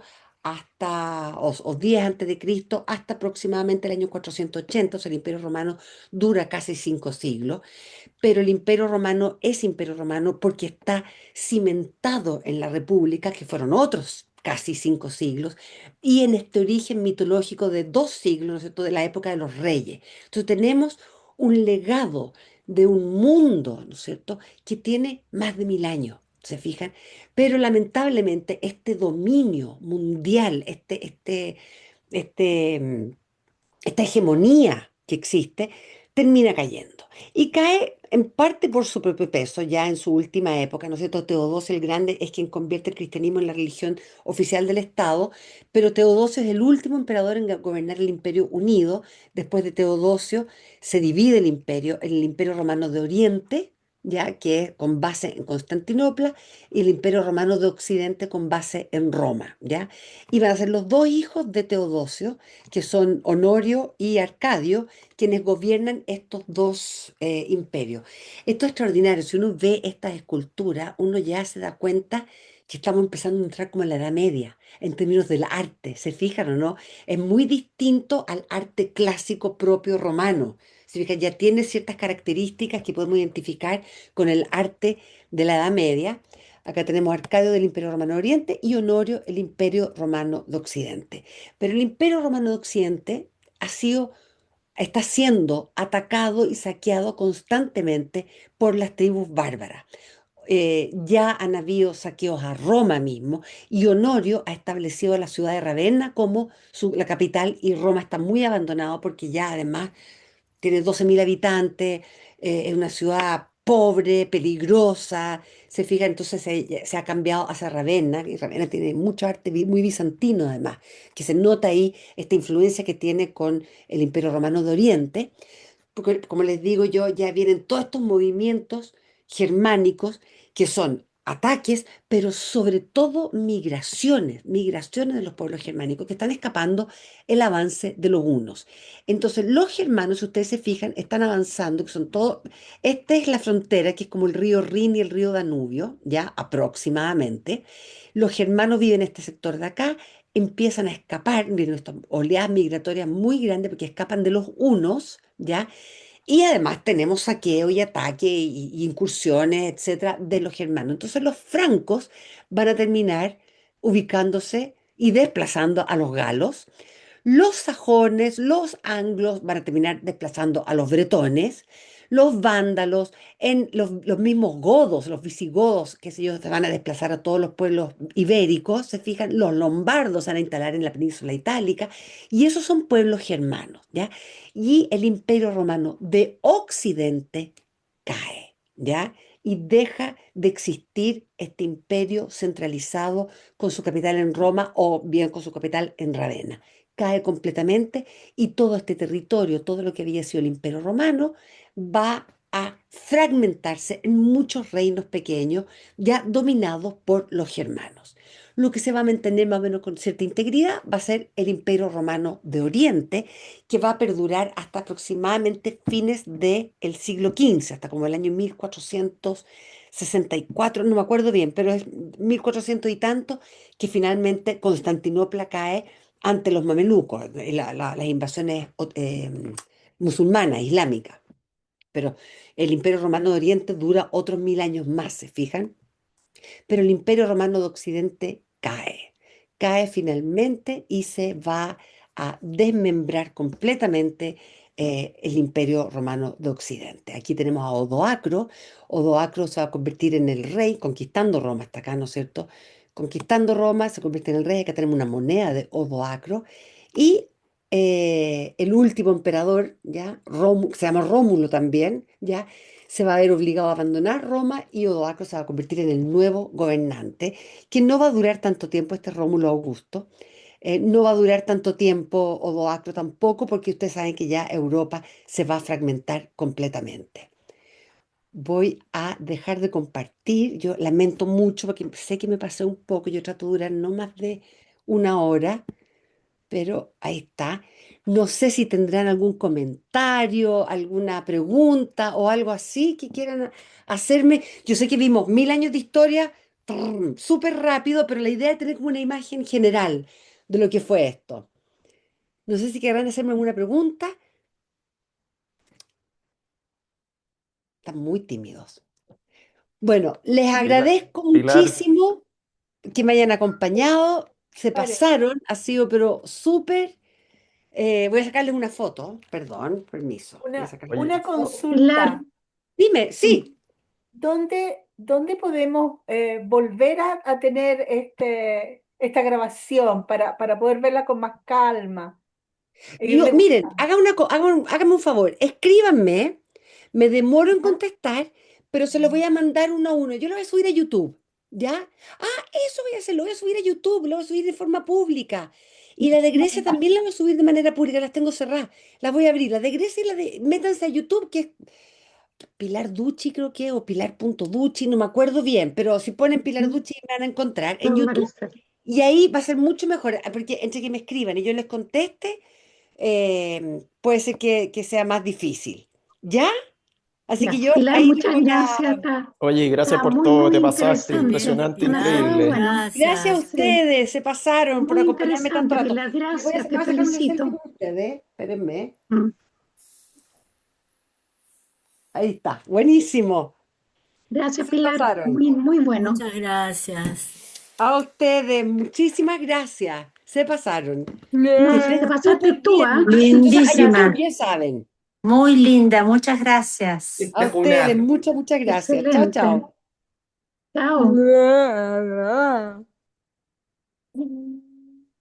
o 10 antes de Cristo, hasta aproximadamente el año 480. O sea, el Imperio Romano dura casi 5 siglos, pero el Imperio Romano es Imperio Romano porque está cimentado en la República, que fueron otros casi 5 siglos, y en este origen mitológico de 2 siglos, ¿no es cierto?, de la época de los reyes. Entonces tenemos un legado de un mundo, ¿no es cierto?, que tiene más de 1000 años. ¿Se fijan? Pero lamentablemente este dominio mundial, este, esta hegemonía que existe termina cayendo. Y cae en parte por su propio peso, ya en su última época, ¿no es cierto? Teodosio el Grande es quien convierte el cristianismo en la religión oficial del Estado, pero Teodosio es el último emperador en gobernar el Imperio Unido. Después de Teodosio se divide el imperio en el Imperio Romano de Oriente, ya que es con base en Constantinopla, y el Imperio Romano de Occidente con base en Roma, ¿ya? Y van a ser los dos hijos de Teodosio, que son Honorio y Arcadio, quienes gobiernan estos dos imperios. Esto es extraordinario. Si uno ve estas esculturas, uno ya se da cuenta que estamos empezando a entrar como en la Edad Media, en términos del arte. ¿Se fijan o no? Es muy distinto al arte clásico propio romano. ¿Se fijan? Ya tiene ciertas características que podemos identificar con el arte de la Edad Media. Acá tenemos Arcadio del Imperio Romano de Oriente y Honorio el Imperio Romano de Occidente. Pero el Imperio Romano de Occidente ha sido, está siendo atacado y saqueado constantemente por las tribus bárbaras. Ya han habido saqueos a Roma mismo, y Honorio ha establecido la ciudad de Ravenna como la capital, y Roma está muy abandonado porque ya además tiene 12.000 habitantes, es una ciudad pobre, peligrosa. Se fija, entonces se ha cambiado hacia Ravenna, y Ravenna tiene mucho arte muy bizantino además, que se nota ahí esta influencia que tiene con el Imperio Romano de Oriente, porque como les digo yo, ya vienen todos estos movimientos germánicos que son ataques, pero sobre todo migraciones de los pueblos germánicos que están escapando el avance de los hunos. Entonces, los germanos, si ustedes se fijan, están avanzando, que son todos, esta es la frontera, que es como el río Rin y el río Danubio, ya aproximadamente. Los germanos viven en este sector de acá, empiezan a escapar, vienen estas oleadas migratorias muy grandes porque escapan de los hunos, ¿ya? Y además tenemos saqueo y ataque y incursiones, etcétera, de los germanos. Entonces los francos van a terminar ubicándose y desplazando a los galos. Los sajones, los anglos van a terminar desplazando a los bretones, los vándalos, los mismos godos, los visigodos, que sé yo, se van a desplazar a todos los pueblos ibéricos. Se fijan, los lombardos se van a instalar en la península itálica, y esos son pueblos germanos, ¿ya? Y el Imperio Romano de Occidente cae, ¿ya? Y deja de existir este imperio centralizado con su capital en Roma, o bien con su capital en Ravenna. Cae completamente, y todo este territorio, todo lo que había sido el Imperio Romano, va a fragmentarse en muchos reinos pequeños ya dominados por los germanos. Lo que se va a mantener más o menos con cierta integridad va a ser el Imperio Romano de Oriente, que va a perdurar hasta aproximadamente fines del siglo XV, hasta como el año 1464, no me acuerdo bien, pero es 1400 y tanto, que finalmente Constantinopla cae ante los mamelucos, las invasiones musulmanas, islámicas. Pero el Imperio Romano de Oriente dura otros 1000 años más, ¿se fijan? Pero el Imperio Romano de Occidente cae finalmente, y se va a desmembrar completamente el Imperio Romano de Occidente. Aquí tenemos a Odoacro. Odoacro se va a convertir en el rey, conquistando Roma hasta acá, ¿no es cierto? Conquistando Roma, se convierte en el rey. Acá tenemos una moneda de Odoacro. Y el último emperador, ¿ya? Se llama Rómulo también, ¿ya? Se va a ver obligado a abandonar Roma, y Odoacro se va a convertir en el nuevo gobernante, que no va a durar tanto tiempo, este Rómulo Augusto. No va a durar tanto tiempo Odoacro tampoco, porque ustedes saben que ya Europa se va a fragmentar completamente. Voy a dejar de compartir. Yo lamento mucho porque sé que me pasé un poco. Yo trato de durar no más de una hora, pero ahí está. No sé si tendrán algún comentario, alguna pregunta o algo así que quieran hacerme. Yo sé que vimos 1000 años de historia súper rápido, pero la idea es tener como una imagen general de lo que fue esto. No sé si querrán hacerme alguna pregunta. Están muy tímidos. Bueno, les Pilar, agradezco Pilar, muchísimo que me hayan acompañado. Se Vale, pasaron, ha sido pero súper. Voy a sacarles una foto, perdón, permiso. Voy a sacarles oye, una una foto. Pilar, consulta. Dime, sí. ¿Dónde podemos volver a tener esta grabación para poder verla con más calma e ir Miren, recordando? háganme un favor, escríbanme, me demoro en contestar, pero se lo voy a mandar uno a uno. Yo lo voy a subir a YouTube, ¿ya? Ah, eso voy a hacer, lo voy a subir a YouTube, lo voy a subir de forma pública. Y la de Grecia también la voy a subir de manera pública, las tengo cerradas. Las voy a abrir, la de Grecia y la de... Métanse a YouTube, que es Pilar Ducci, creo que, o Pilar.Ducci, no me acuerdo bien, pero si ponen Pilar Ducci me van a encontrar en no, YouTube. Maricel. Y ahí va a ser mucho mejor, porque entre que me escriban y yo les conteste, puede ser que sea más difícil. ¿Ya? Así que Ya. yo Pilar, ahí les muchas voy gracias. a... oye, gracias Está por muy, todo, muy te pasaste, Muy interesante. bien, impresionante, Pilar. Demasiado increíble. bueno. Gracias a Gracias. Sí, ustedes, se pasaron por muy acompañarme tanto interesante, rato. Pilar. Me Gracias, voy te a sacar una selfie felicito. con ustedes, espérenme. Mm. Ahí está, buenísimo. Gracias, Se Pilar. pasaron. Muy, muy bueno. Muchas gracias. A ustedes, muchísimas gracias. Se pasaron. Que No, estén te pasaste súper tú, ¿ah? bien. Entonces, a YouTube Lindísima, ya saben. muy linda, muchas gracias. A ustedes, Espectacular. muchas, muchas gracias. Chao, Excelente. chao. Chao.